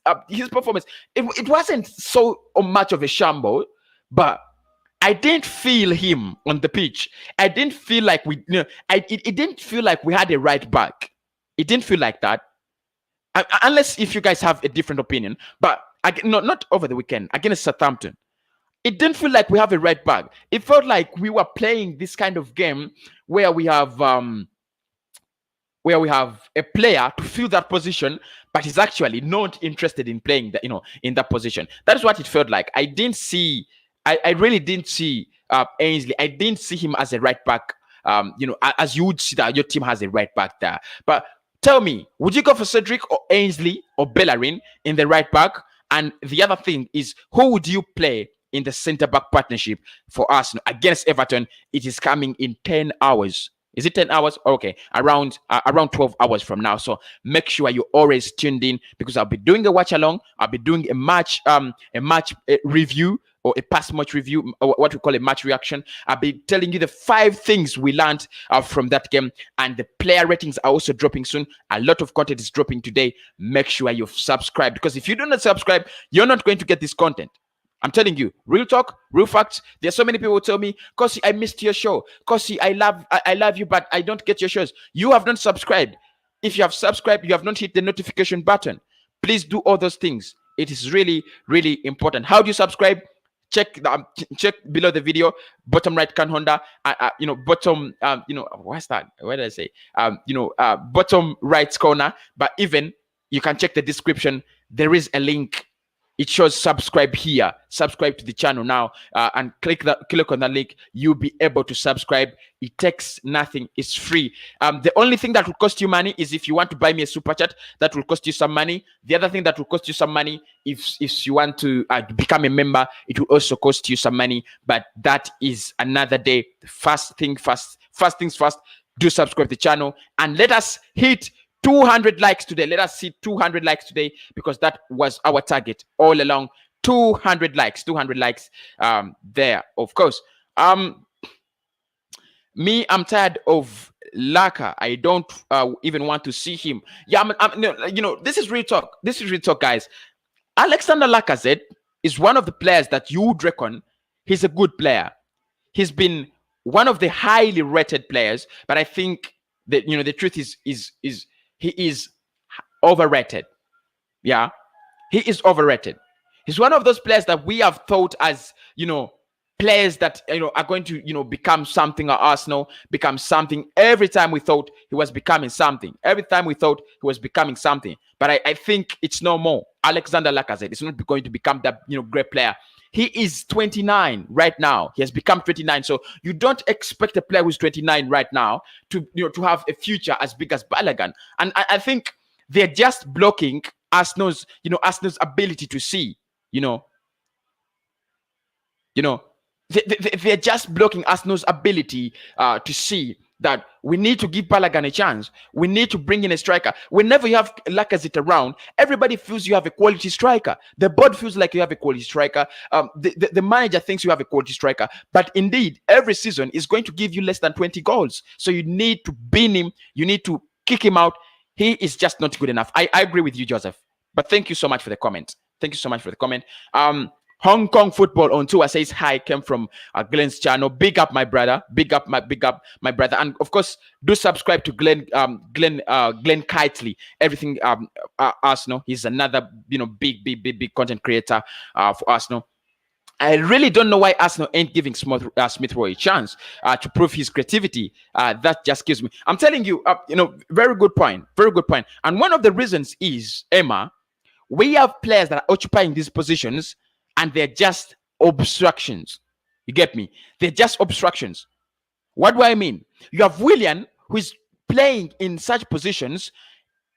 performance, it wasn't so much of a shamble, but I didn't feel him on the pitch. I didn't feel like it didn't feel like we had a right back. It didn't feel like that. Unless if you guys have a different opinion. But not over the weekend against Southampton. It didn't feel like we have a right back. It felt like we were playing this kind of game where we have where we have a player to fill that position, but he's actually not interested in playing that, in that position. That is what it felt like. I really didn't see Ainsley. I didn't see him as a right back. As you would see that your team has a right back there. But tell me, would you go for Cedric or Ainsley or Bellerin in the right back? And the other thing is, who would you play in the centre back partnership for Arsenal against Everton? It is coming in 10 hours. Is it 10 hours? Okay, around 12 hours from now. So make sure you're always tuned in, because I'll be doing a watch along. I'll be doing a match review, or a past match review, or what we call a match reaction. I'll be telling you the 5 things we learned from that game, and the player ratings are also dropping soon. A lot of content is dropping today. Make sure you've subscribed, because if you do not subscribe, you're not going to get this content. I'm telling you, real talk, real facts. There's so many people who tell me, Kosi, I missed your show. Kosi, I love you, but I don't get your shows. You have not subscribed. If you have subscribed, you have not hit the notification button. Please do all those things. It is really, really important. How do you subscribe? Check below the video, bottom right corner, bottom, what's that? What did I say? Bottom right corner. But even you can check the description. There is a link. It shows subscribe here. Subscribe to the channel now, and click on that link. You'll be able to subscribe. It takes nothing. It's free. The only thing that will cost you money is if you want to buy me a super chat. That will cost you some money. The other thing that will cost you some money, if you want to become a member, it will also cost you some money. But that is another day. First things first. Do subscribe to the channel, and let us hit 200 likes today. Let us see 200 likes today, because that was our target all along. 200 likes there, of course. Me, I'm tired of Laka. I don't even want to see him. Yeah, this is real talk. Guys. Alexander Lacazette is one of the players that you would reckon he's a good player. He's been one of the highly rated players, but I think that the truth is he is overrated. Yeah, he is overrated. He's one of those players that we have thought as, players that, are going to, become something at Arsenal, become something. Every time we thought he was becoming something. But I think it's no more. Alexander Lacazette is not going to become that, great player. He is 29 right now. He has become 29. So you don't expect a player who's 29 right now to have a future as big as Balogun. And I think they're just blocking Arsenal's ability to see. They're just blocking Arsenal's ability to see that we need to give Balogun a chance. We need to bring in a striker. Whenever you have Lacazette around, everybody feels you have a quality striker. The board feels like you have a quality striker. The manager thinks you have a quality striker. But indeed, every season is going to give you less than 20 goals. So you need to bin him. You need to kick him out. He is just not good enough. I agree with you, Joseph. But thank you so much for the comment. Hong Kong Football on Tour says hi, came from Glenn's channel. Big up my brother. Big up my brother. And of course, do subscribe to Glenn Kitely. Everything Arsenal. He's another big content creator for Arsenal. I really don't know why Arsenal ain't giving Smith Rowe a chance to prove his creativity. That just kills me. I'm telling you, very good point. And one of the reasons is, Emma, we have players that are occupying these positions, and they're just obstructions. You get me? They're just obstructions. What do I mean? You have Willian, who is playing in such positions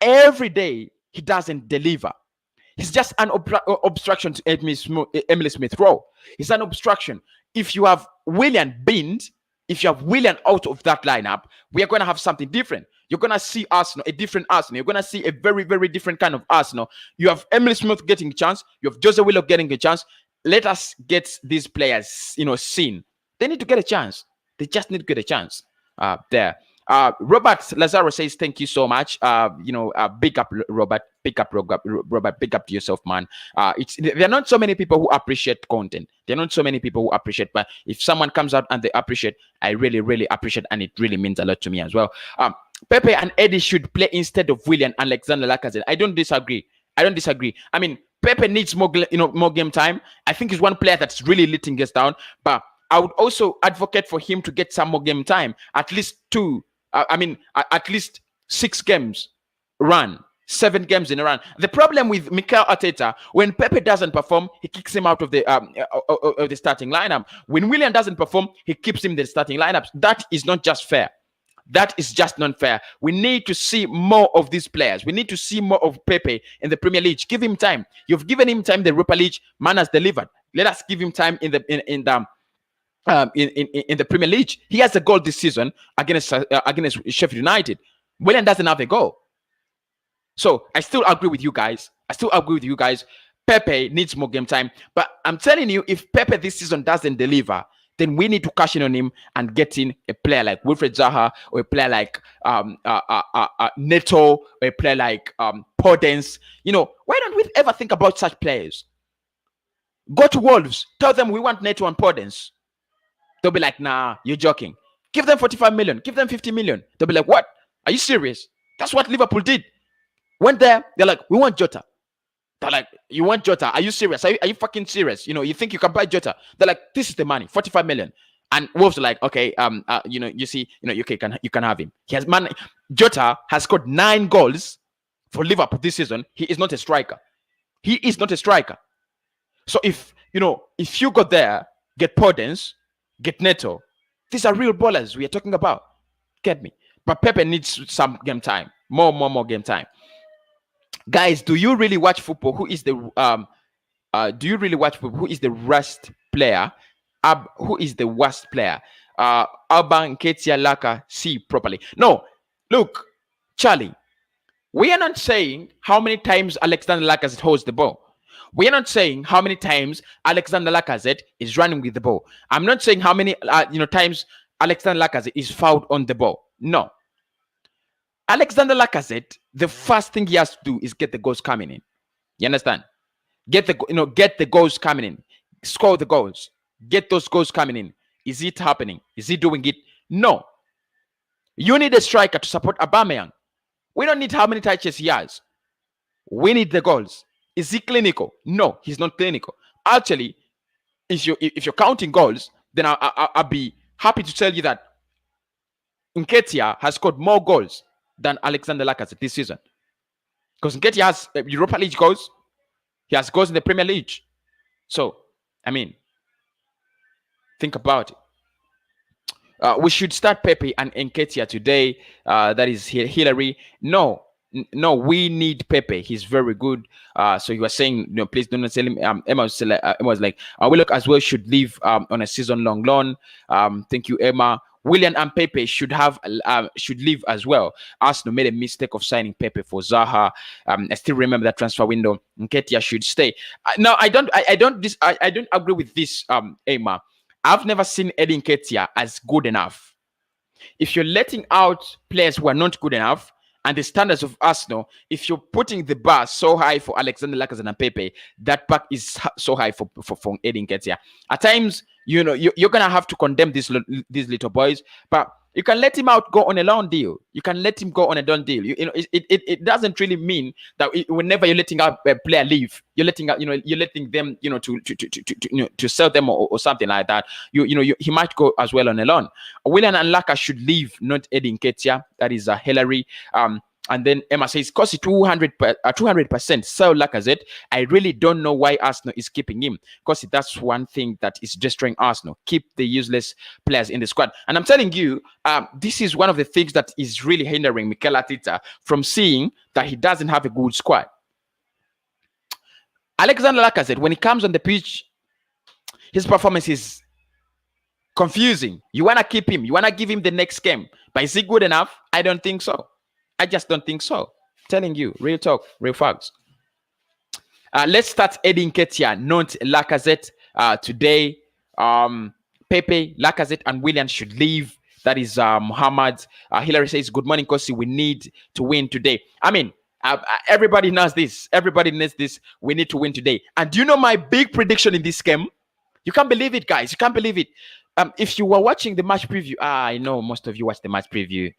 every day. He doesn't deliver. He's just an obstruction to Emile Smith Rowe. He's an obstruction. If you have Willian binned, if you have Willian out of that lineup, we are going to have something different. You're going to see Arsenal, a different Arsenal. You're going to see a very, very different kind of Arsenal. You have Emile Smith getting a chance. You have Jose Willock getting a chance. Let us get these players, seen. They need to get a chance. They just need to get a chance there. Robert Lazaro says, thank you so much. Big up, Robert. Big up to yourself, man. There are not so many people who appreciate content. There are not so many people who appreciate, but if someone comes out and they appreciate, I really, really appreciate, and it really means a lot to me as well. Pepe and Eddie should play instead of Willian and Alexander Lacazette. I don't disagree. I mean, Pepe needs more game time. I think he's one player that's really letting us down, but I would also advocate for him to get some more game time, at least 2. At least 6 games run, 7 games in a run. The problem with Mikel Arteta, when Pepe doesn't perform, he kicks him out of the starting lineup. When Willian doesn't perform, he keeps him in the starting lineup. That is not just fair. That is just not fair. We need to see more of these players. We need to see more of Pepe in the Premier League. Give him time. You've given him time in the Europa League. Man has delivered. Let us give him time in the Premier League. He has a goal this season against Sheffield United. Willian doesn't have a goal. So I still agree with you guys. Pepe needs more game time. But I'm telling you, if Pepe this season doesn't deliver, then we need to cash in on him and get in a player like Wilfred Zaha, or a player like Neto, or a player like Podence. Why don't we ever think about such players? Go to Wolves, tell them we want Neto and Podence. They'll be like, nah, you're joking. Give them 45 million, give them 50 million. They'll be like, what? Are you serious? That's what Liverpool did. Went there, they're like, we want Jota. They're like, you want Jota? Are you serious? Are you fucking serious? You think you can buy Jota? They're like, this is the money, 45 million. And Wolves are like, okay, you see, okay, you can have him. Jota has scored 9 goals for Liverpool this season. He is not a striker. So if you go there, get Podence, get Neto, these are real ballers we are talking about. Get me? But Pepe needs some game time, more game time. Guys, do you really watch football? Who is the do you really watch football? Who is the worst player? Who is the worst player? Alban, Nketiah, Laka, see properly. No, look, Charlie, we are not saying how many times Alexander Lacazette holds the ball. We are not saying how many times Alexander Lacazette is running with the ball. I'm not saying how many times Alexander Lacazette is fouled on the ball. No. Alexander Lacazette, the first thing he has to do is get the goals coming in. You understand? Get the goals coming in. Score the goals. Get those goals coming in. Is it happening? Is he doing it? No. You need a striker to support Aubameyang. We don't need how many touches he has. We need the goals. Is he clinical? No, he's not clinical. Actually, if you're counting goals, then I'll be happy to tell you that Nketiah has scored more goals than Alexander Lacazette this season. Because Nketiah has Europa League goals. He has goals in the Premier League. So, think about it. We should start Pepe and Nketiah today. That is Hillary. No, we need Pepe. He's very good. So you were saying, please don't tell him. Emma was like, Willock as well should leave on a season-long loan. Thank you, Emma. Willian and Pepe should leave as well. Arsenal made a mistake of signing Pepe for Zaha. I still remember that transfer window. Nketiah should stay. No, I don't agree with this, Emma. I've never seen Eddie Nketiah as good enough. If you're letting out players who are not good enough, and the standards of Arsenal, if you're putting the bar so high for Alexander Lacazette and Pepe, that bar is so high for Eddie Nketiah. At times, you're gonna have to condemn these little boys, but you can let him go on a loan deal. You can let him go on a done deal. It doesn't really mean that whenever you're letting out a player leave, you're letting them to sell them or something like that. He might go as well on a loan. Willian and Laka should leave, not Eddie Nketiah. That is Hillary. And then Emma says, cost 200% sell Lacazette. I really don't know why Arsenal is keeping him. Because that's one thing that is destroying Arsenal. Keep the useless players in the squad. And I'm telling you, this is one of the things that is really hindering Mikel Arteta from seeing that he doesn't have a good squad. Alexander Lacazette, when he comes on the pitch, his performance is confusing. You want to keep him. You want to give him the next game. But is he good enough? I don't think so. I just don't think so. Telling you, real talk, real facts. Let's start Eddie Nketiah, not Lacazette today. Pepe, Lacazette, and Willian should leave. That is Muhammad. Hillary says, good morning, Kosi. We need to win today. Everybody knows this. Everybody knows this. We need to win today. And do you know my big prediction in this game? You can't believe it, guys. You can't believe it. If you were watching the match preview, I know most of you watched the match preview.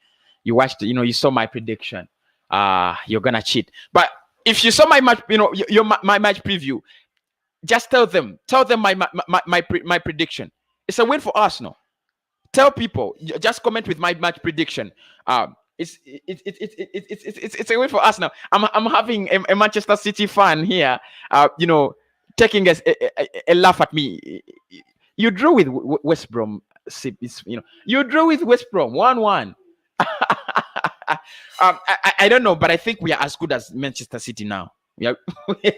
You watched, you saw my prediction. You're gonna cheat. But if you saw my match, my match preview, just tell them my prediction. It's a win for Arsenal. Tell people, just comment with my match prediction. it's a win for us now. I'm having a Manchester City fan here, taking a laugh at me. You drew with West Brom. You drew with West Brom 1-1. I don't know, but I think we are as good as Manchester City now. We are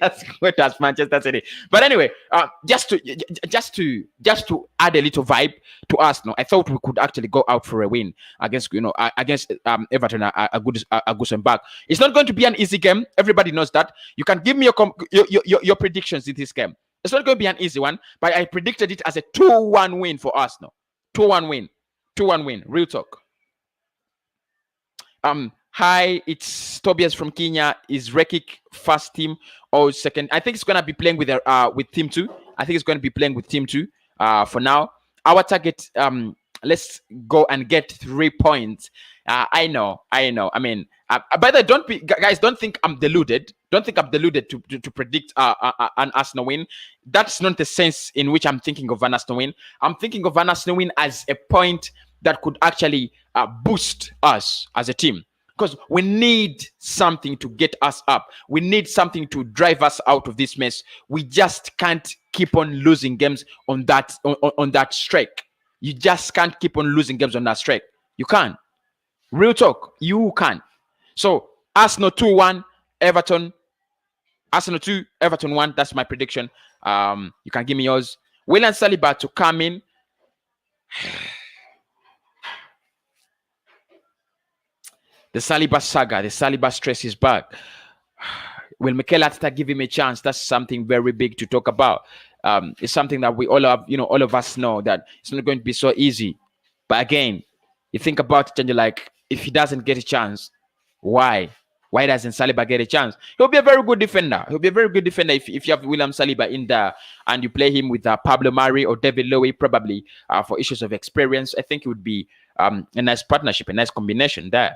as good as Manchester City. But anyway, just to add a little vibe to us, I thought we could actually go out for a win against Everton a good back. It's not going to be an easy game. Everybody knows that. You can give me your predictions in this game. It's not going to be an easy one, but I predicted it as a 2-1 win for Arsenal. 2-1 win. 2-1 win. Real talk. Hi, it's Tobias from Kenya. Is Rekik first team or second? I think it's gonna be playing with team 2. I think it's going to be playing with team 2 for now. Our target, let's go and get 3 points. I know. I mean, by the way, guys, don't think I'm deluded. Don't think I'm deluded to predict an Arsenal win. That's not the sense in which I'm thinking of an Arsenal win. I'm thinking of an Arsenal win as a point that could actually boost us as a team. Because we need something to get us up. We need something to drive us out of this mess. We just can't keep on losing games on that streak. You just can't keep on losing games on that streak. You can't. Real talk. You can't. So Arsenal 2-1, Everton. Arsenal 2, Everton 1. That's my prediction. You can give me yours. William Saliba to come in. The Saliba saga, the Saliba stress is back. Will Mikel Arteta give him a chance? That's something very big to talk about. It's something that we all have, all of us know that it's not going to be so easy. But again, you think about it and you're like, if he doesn't get a chance, why? Why doesn't Saliba get a chance? He'll be a very good defender. He'll be a very good defender if you have William Saliba in there and you play him with Pablo Mari or David Lowe, probably for issues of experience. I think it would be a nice partnership, a nice combination there.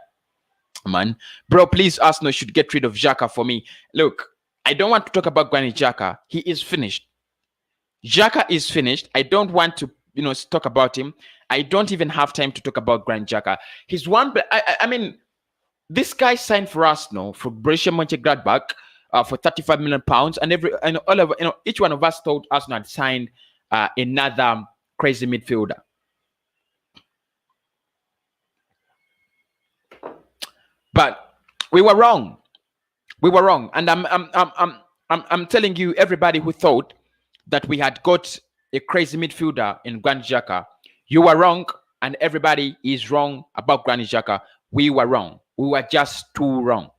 Man, bro, please, Arsenal should get rid of Xhaka for me. Look, I don't want to talk about Granit Xhaka. He is finished. Xhaka is finished. I don't want to, talk about him. I don't even have time to talk about Granit Xhaka. He's one. I mean, this guy signed for Arsenal for Borussia Mönchengladbach for £35 million, and each one of us thought Arsenal had signed another crazy midfielder. But we were wrong. We were wrong, and I'm telling you, everybody who thought that we had got a crazy midfielder in Granit Xhaka, you were wrong, and everybody is wrong about Granit Xhaka. We were wrong. We were just too wrong.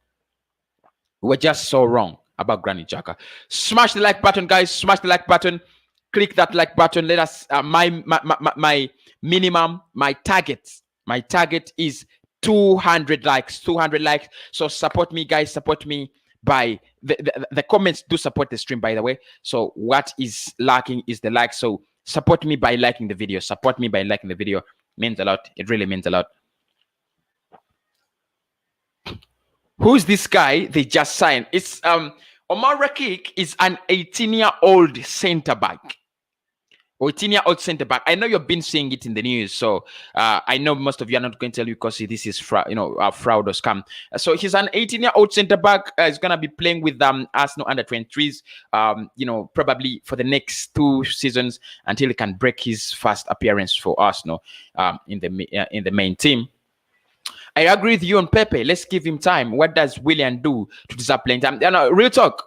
We were just so wrong about Granit Xhaka. Smash the like button, guys. Smash the like button. Click that like button. Let us. My minimum, my target is 200 likes. 200 likes. So support me, guys. Support me by the comments. Do support the stream, by the way. So what is lacking is the like. So support me by liking the video. Support me by liking the video. Means a lot. It really means a lot. Who's this guy they just signed? It's Omar Rekik is an 18-year-old center back. 18-year-old center back. I know you've been seeing it in the news, so I know most of you are not going to tell you because this is fraud or scam. So he's an 18-year-old center back. He's gonna be playing with Arsenal under 23s. Probably for the next 2 seasons until he can break his first appearance for Arsenal in the main team. I agree with you on Pepe. Let's give him time. What does Willian do to deserve playing time? Real talk.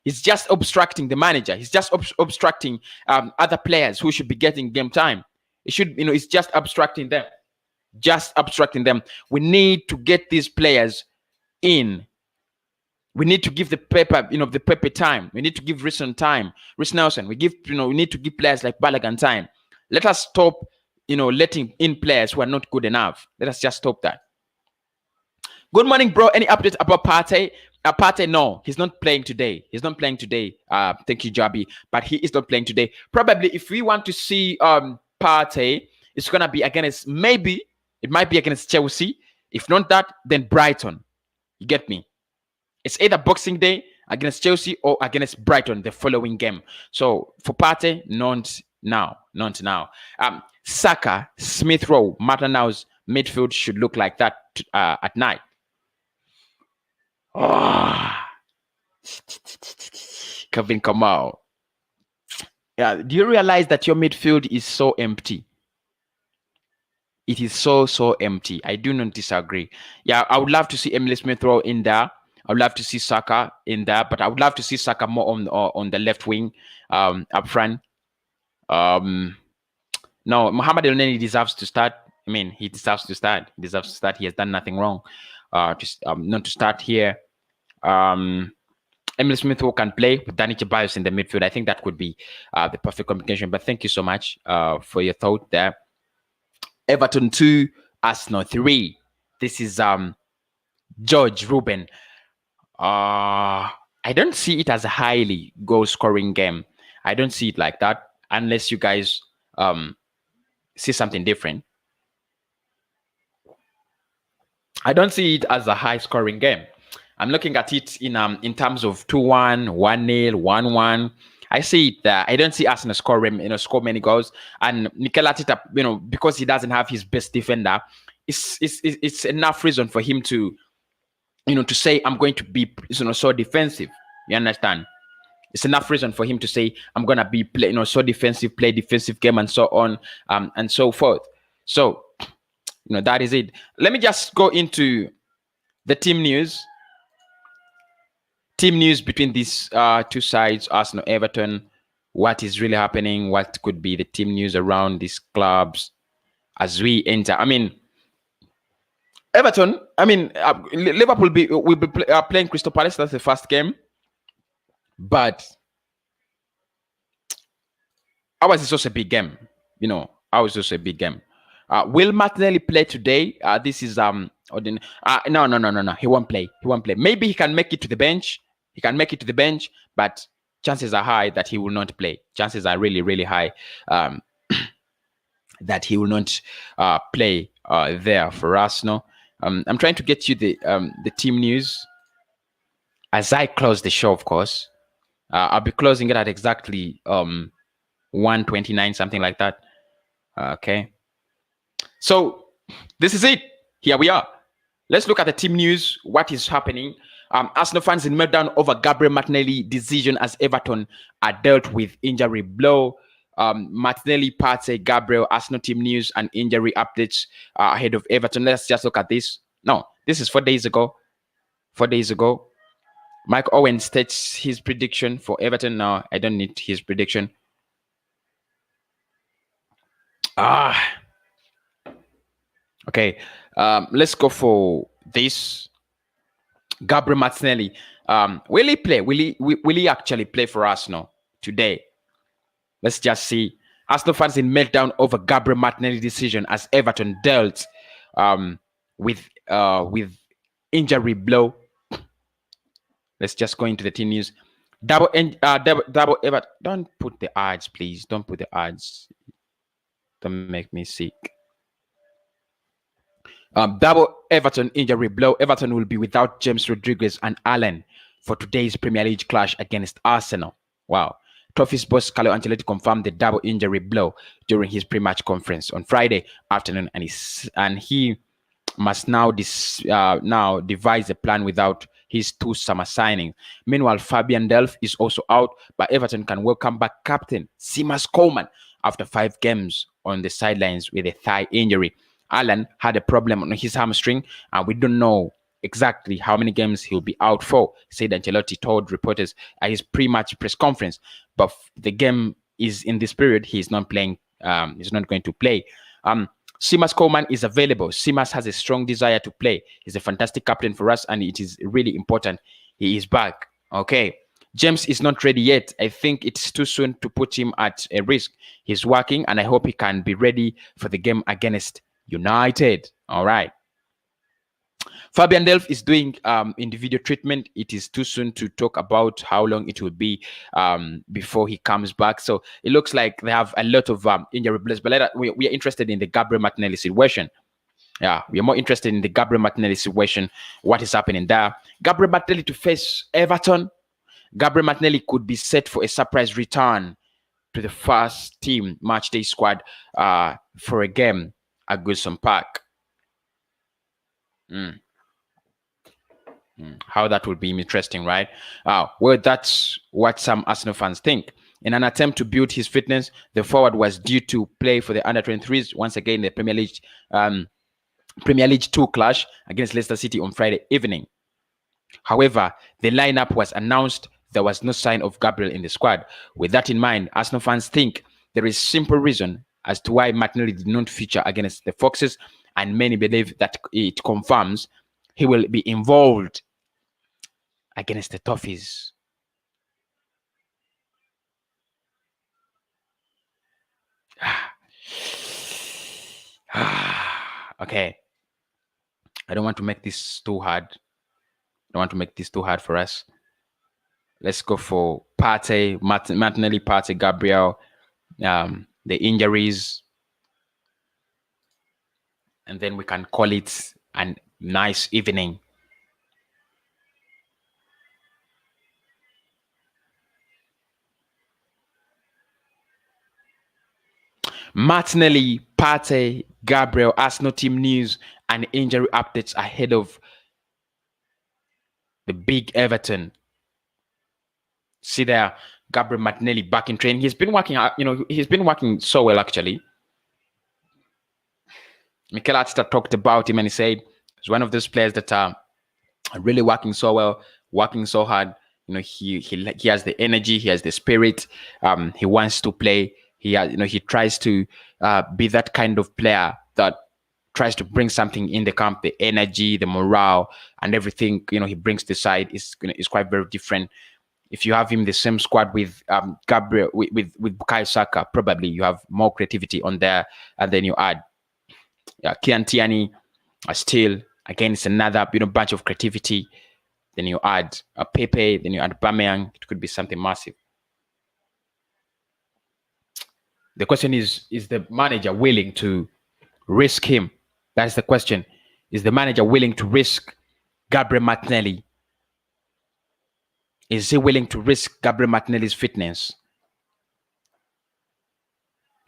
He's just obstructing the manager. He's just obstructing other players who should be getting game time. It should, it's just obstructing them. We need to get these players in. We need to give the Pepe time. We need to give Rhys Nelson. We need to give players like Balogun time. Let us stop, letting in players who are not good enough. Let us just stop that. Good morning, bro. Any update about Partey? Partey, no, he's not playing today. Thank you, Jabi. But he is not playing today. Probably if we want to see Partey, it's gonna be against it might be against Chelsea. If not that, then Brighton. You get me? It's either Boxing Day against Chelsea or against Brighton the following game. So for Partey, not now. Saka, Smith Rowe, midfield should look like that at night. Oh. Kevin Kamau. Yeah, do you realize that your midfield is so empty? It is so empty. I do not disagree. Yeah, I would love to see Emile Smith Rowe in there. I would love to see Saka in there, but I would love to see Saka more on the left wing, up front. No, Mohamed Elneny deserves to start. I mean, he deserves to start. He deserves to start. He has done nothing wrong. Just not to start here. Emile Smith Rowe can play with Danny Ceballos in the midfield. I think that could be the perfect combination. But thank you so much for your thought there. Everton 2, Arsenal 3. This is George Ruben. I don't see it as a highly goal-scoring game. I don't see it like that unless you guys see something different. I don't see it as a high-scoring game. I'm looking at it in terms of 2-1, 1-0, 1-1. I see it there. I don't see Arsenal score many goals. And Mikel Arteta, because he doesn't have his best defender, it's enough reason for him to, to say, I'm going to be, so defensive. You understand? It's enough reason for him to say, I'm going to be, so defensive, play defensive game and so on, and so forth. So, that is it. Let me just go into the team news. Team news between these two sides, Arsenal, Everton. What is really happening? What could be the team news around these clubs as we enter? I mean, Everton. I mean, Liverpool will be playing Crystal Palace. That's the first game, but ours is also a big game. Ours is also a big game. Will Martinelli play today? This is no. He won't play. Maybe he can make it to the bench. But chances are high that he will not play. Chances are really, really high that he will not play there for us. No, I'm trying to get you the team news as I close the show. Of course, I'll be closing it at exactly 1:29, something like that. Okay, so this is it. Here we are. Let's look at the team news. What is happening? Arsenal fans in meltdown over Gabriel Martinelli decision as Everton are dealt with injury blow. Martinelli, Partey, Gabriel, Arsenal team news and injury updates ahead of Everton. Let's just look at this. No, this is 4 days ago. 4 days ago. Mike Owen states his prediction for Everton. No, I don't need his prediction. Okay. Let's go for this. Gabriel Martinelli, will he play? Will he actually play for Arsenal today? Let's just see. Arsenal fans in meltdown over Gabriel Martinelli decision as Everton dealt with injury blow. Let's just go into the team news. Double Everton. Don't put the ads, please. Don't put the ads. Don't make me sick. Double Everton injury blow. Everton will be without James Rodriguez and Allen for today's Premier League clash against Arsenal. Wow. Toffee's boss Carlo Ancelotti confirmed the double injury blow during his pre-match conference on Friday afternoon, and he must now devise a plan without his two summer signings. Meanwhile, Fabian Delph is also out, but Everton can welcome back captain Seamus Coleman after 5 games on the sidelines with a thigh injury. Allen had a problem on his hamstring, and we don't know exactly how many games he'll be out for, said Ancelotti told reporters at his pre-match press conference. But the game is in this period, he's not playing. He's not going to play. Seamus Coleman is available. Seamus has a strong desire to play. He's a fantastic captain for us, and it is really important he is back. Okay. James is not ready yet. I think it's too soon to put him at a risk. He's working, and I hope he can be ready for the game against United. All right. Fabian Delph is doing individual treatment. It is too soon to talk about how long it will be before he comes back. So it looks like they have a lot of injury players. But later, we are interested in the Gabriel Martinelli situation. Yeah, we are more interested in the Gabriel Martinelli situation. What is happening there? Gabriel Martinelli to face Everton. Gabriel Martinelli could be set for a surprise return to the first team matchday squad for a game at Goodson Park. How that would be interesting, right? Well, that's what some Arsenal fans think. In an attempt to build his fitness, the forward was due to play for the under-23s once again the Premier League 2 clash against Leicester City on Friday evening. However, the lineup was announced. There was no sign of Gabriel in the squad. With that in mind, Arsenal fans think there is simple reason as to why Martinelli did not feature against the Foxes, and many believe that it confirms he will be involved against the Toffees. Okay. I don't want to make this too hard. I don't want to make this too hard for us. Let's go for Partey, Martinelli, Partey, Gabriel, the injuries. And then we can call it a nice evening. Martinelli, Partey, Gabriel, Arsenal team news and injury updates ahead of the big Everton. See there, Gabriel Martinelli back in training. He's been working, he's been working so well actually. Mikel Arteta talked about him and he said he's one of those players that are really working so well, working so hard. He has the energy, he has the spirit. He wants to play. He tries to be that kind of player that tries to bring something in the camp. The energy, the morale, and everything he brings to the side is quite very different. If you have him the same squad with Gabriel, with Bukayo Saka, probably you have more creativity on there, and then you add Kian Tierney, still again it's another bunch of creativity. Then you add Pepe, then you add Aubameyang. It could be something massive. The question is the manager willing to risk him? That's the question. Is the manager willing to risk Gabriel Martinelli? Is he willing to risk Gabriel Martinelli's fitness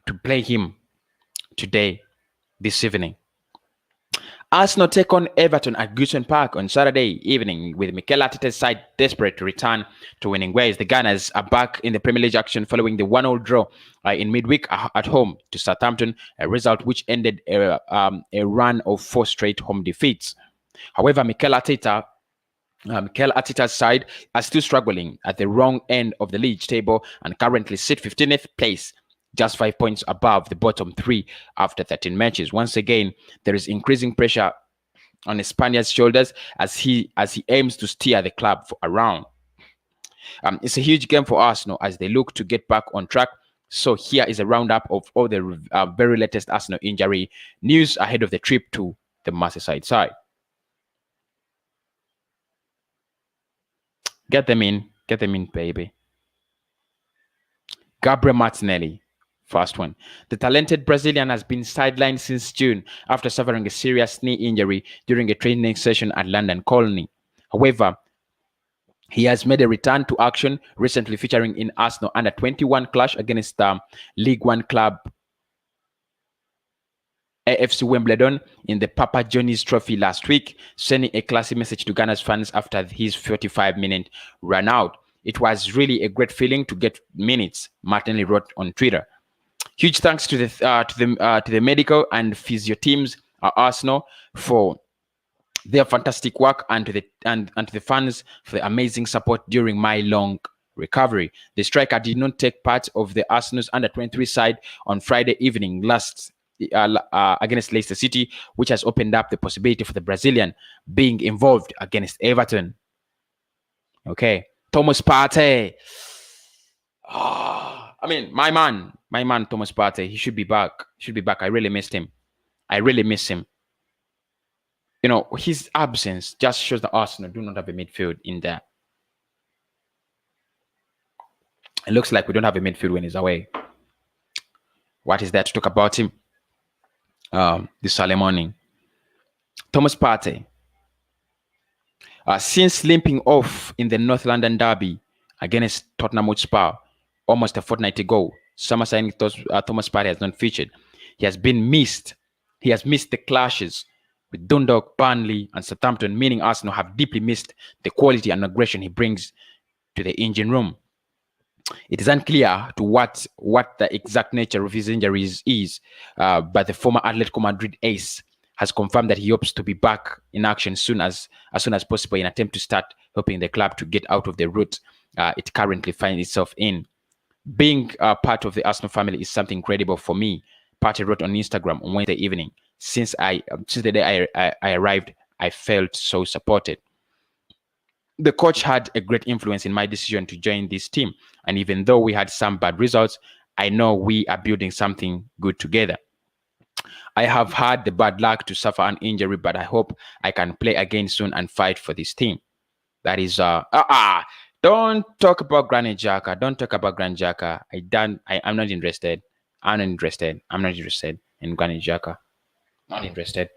to play him today, this evening? Arsenal take on Everton at Goodison Park on Saturday evening, with Mikel Arteta's side desperate to return to winning ways. The Gunners are back in the Premier League action following the 1-0 draw in midweek at home to Southampton, a result which ended a run of 4 straight home defeats. However, Mikel Arteta's side are still struggling at the wrong end of the league table and currently sit 15th place, just 5 points above the bottom 3 after 13 matches. Once again, there is increasing pressure on the Spaniard's shoulders as he aims to steer the club around. It's a huge game for Arsenal as they look to get back on track. So here is a roundup of all the very latest Arsenal injury news ahead of the trip to the Merseyside side. Get them in, baby. Gabriel Martinelli, first one. The talented Brazilian has been sidelined since June after suffering a serious knee injury during a training session at London Colney. However, he has made a return to action recently, featuring in Arsenal under-21 clash against League One club AFC Wimbledon in the Papa Johnny's Trophy last week, sending a classy message to Ghana's fans after his 45-minute run out. It was really a great feeling to get minutes, Martinelli wrote on Twitter. Huge thanks to the medical and physio teams at Arsenal for their fantastic work, and to the fans for the amazing support during my long recovery. The striker did not take part of the Arsenal's under-23 side on Friday evening against Leicester City, which has opened up the possibility for the Brazilian being involved against Everton. Okay, Thomas Partey. I mean, my man, Thomas Partey. He should be back. I really missed him. His absence just shows that Arsenal do not have a midfield in there. It looks like we don't have a midfield when he's away. What is there to talk about him this Saturday morning? Thomas Partey. Since limping off in the North London derby against Tottenham Hotspur almost a fortnight ago, summer signing Thomas Partey has not featured. He has missed the clashes with Dundalk, Burnley, and Southampton, meaning Arsenal have deeply missed the quality and aggression he brings to the engine room. It is unclear to what the exact nature of his injuries is, but the former Atletico Madrid ace has confirmed that he hopes to be back in action as soon as possible in an attempt to start helping the club to get out of the rut it currently finds itself in. Being part of the Arsenal family is something incredible for me. Partey wrote on Instagram on Wednesday evening. Since the day I arrived, I felt so supported. The coach had a great influence in my decision to join this team. And even though we had some bad results, I know we are building something good together. I have had the bad luck to suffer an injury, but I hope I can play again soon and fight for this team. That is don't talk about Granit Xhaka. Don't talk about Granit Xhaka. I'm not interested. I'm not interested. I'm not interested in Granit Xhaka. Not interested.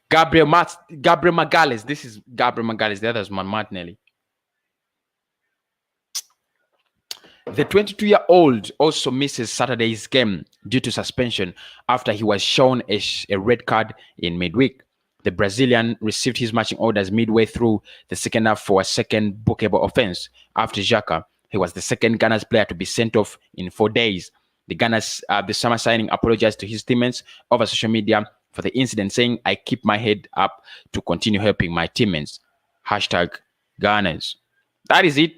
Gabriel Magalhaes. This is Gabriel Magalhaes. The other is Martinelli. The 22-year-old also misses Saturday's game due to suspension after he was shown a red card in midweek. The Brazilian received his marching orders midway through the second half for a second bookable offense. After Xhaka, he was the second Ghana's player to be sent off in 4 days. The summer signing apologized to his teammates over social media for the incident, saying, "I keep my head up to continue helping my teammates." Hashtag Ghanaians. That is it.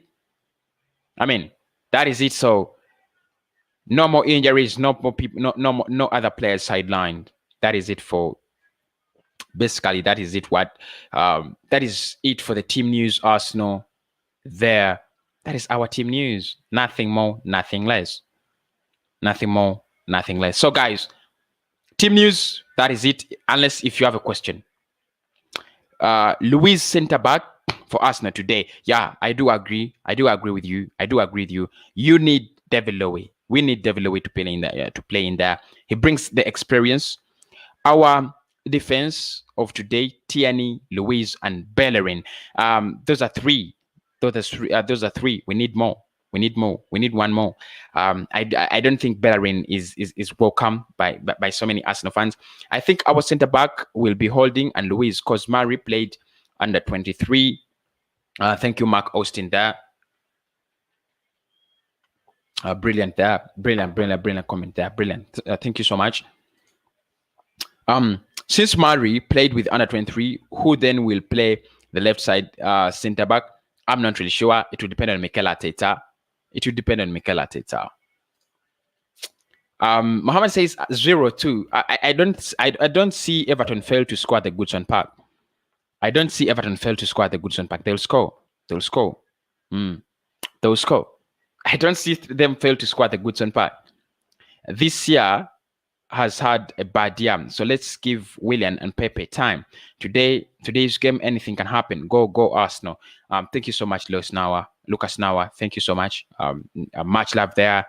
I mean, that is it. So no more injuries, no more people, no other players sidelined. That is it for basically. That is it. That is it for the team news. Arsenal there. That is our team news. Nothing more, nothing less. Nothing more, nothing less. So guys, team news, that is it. Unless if you have a question. Luis centre back for Arsenal today. Yeah, I do agree. I do agree with you. You need David Lowe. We need David Lowe to play in there. He brings the experience. Our defense of today: Tierney, Luis, and Bellerin. Those are three. Those are three. We need more. We need one more. I don't think Bellerin is welcome by so many Arsenal fans. I think our centre back will be Holding and Luis, because Murray played under 23. Thank you, Mark Austin. There, brilliant. There, brilliant comment there. Brilliant. Thank you so much. Since Murray played with under 23, who then will play the left side centre back? I'm not really sure. It will depend on Mikel Arteta. Mohammed says 0-2. I don't see Everton fail to score at the Goodson Park. They'll score. They'll score. I don't see them fail to score at the Goodson Park. This year has had a bad year, so let's give Willian and Pepe time. Today's game, anything can happen. Go Arsenal. Thank you so much, Lucas Nawa. Thank you so much. Much love there.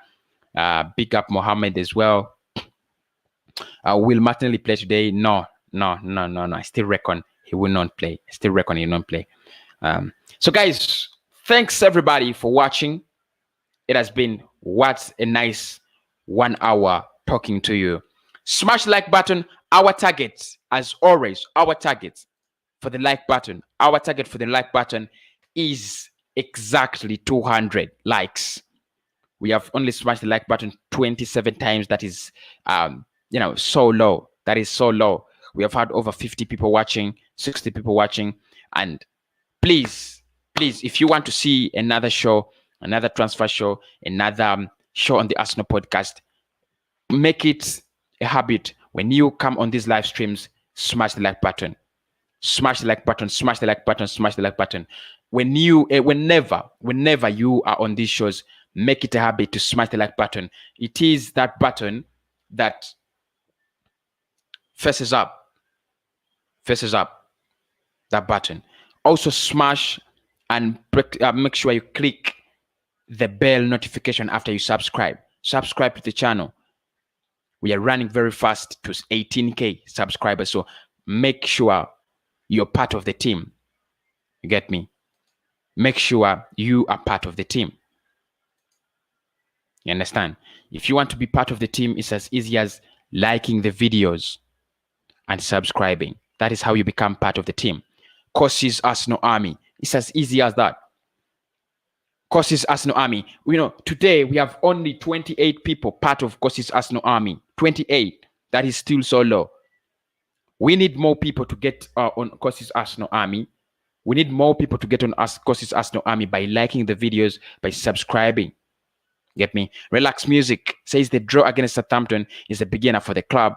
Big up Mohammed as well. Will Martinelli play today? No. I still reckon he will not play. So guys, thanks everybody for watching. It has been what a nice 1 hour talking to you. Smash the like button. Our target, as always, our target for the like button is exactly 200 likes. We have only smashed the like button 27 times. That is, so low. That is so low. We have had over 50 people watching, 60 people watching. And please, if you want to see another show, another transfer show, another show on the Arsenal podcast, make it a habit. When you come on these live streams, smash the like button. Whenever you are on these shows, make it a habit to smash the like button. It is that button that faces up. That button. Also smash and make sure you click the bell notification after you subscribe. Subscribe to the channel. We are running very fast to 18K subscribers. So make sure you're part of the team. You get me? Make sure you are part of the team. You understand? If you want to be part of the team, it's as easy as liking the videos. and subscribing. That is how you become part of the team. Courses Arsenal Army. It's as easy as that. Courses Arsenal Army. Today we have only 28 people part of Courses Arsenal Army. 28. That is still so low. We need more people to get on Courses Arsenal Army. We need more people to get on Courses Arsenal Army by liking the videos, by subscribing. Get me? Relax Music says the draw against Southampton is a beginner for the club.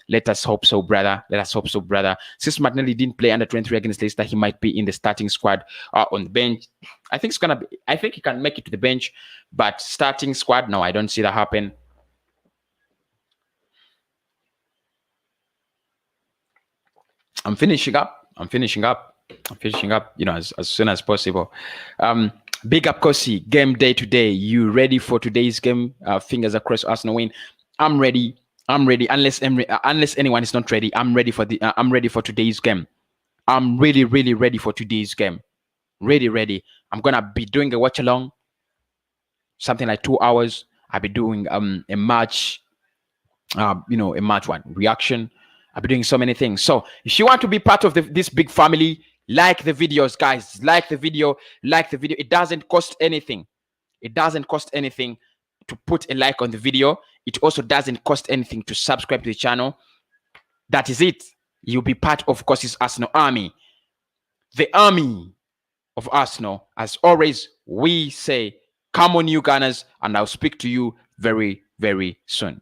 Let us hope so, brother. Let us hope so, brother. Since Martinelli didn't play under 23 against Leicester, he might be in the starting squad on the bench. I think he can make it to the bench, but starting squad, no, I don't see that happen. I'm finishing up, as soon as possible. Big up Kosi, game day today. You ready for today's game? Fingers across, Arsenal win. I'm ready. Unless anyone is not ready, I'm ready for today's game. I'm really, really ready for today's game. Ready. I'm gonna be doing a watch along, something like 2 hours. I'll be doing a match, a match one reaction. I'll be doing so many things. So if you want to be part of this big family, like the videos, guys. Like the video. It doesn't cost anything. To put a like on the video. It also doesn't cost anything to subscribe to the channel. That is it. You'll be part of Courses Arsenal Army. The army of Arsenal. As always, we say, come on, you Gunners, and I'll speak to you very, very soon.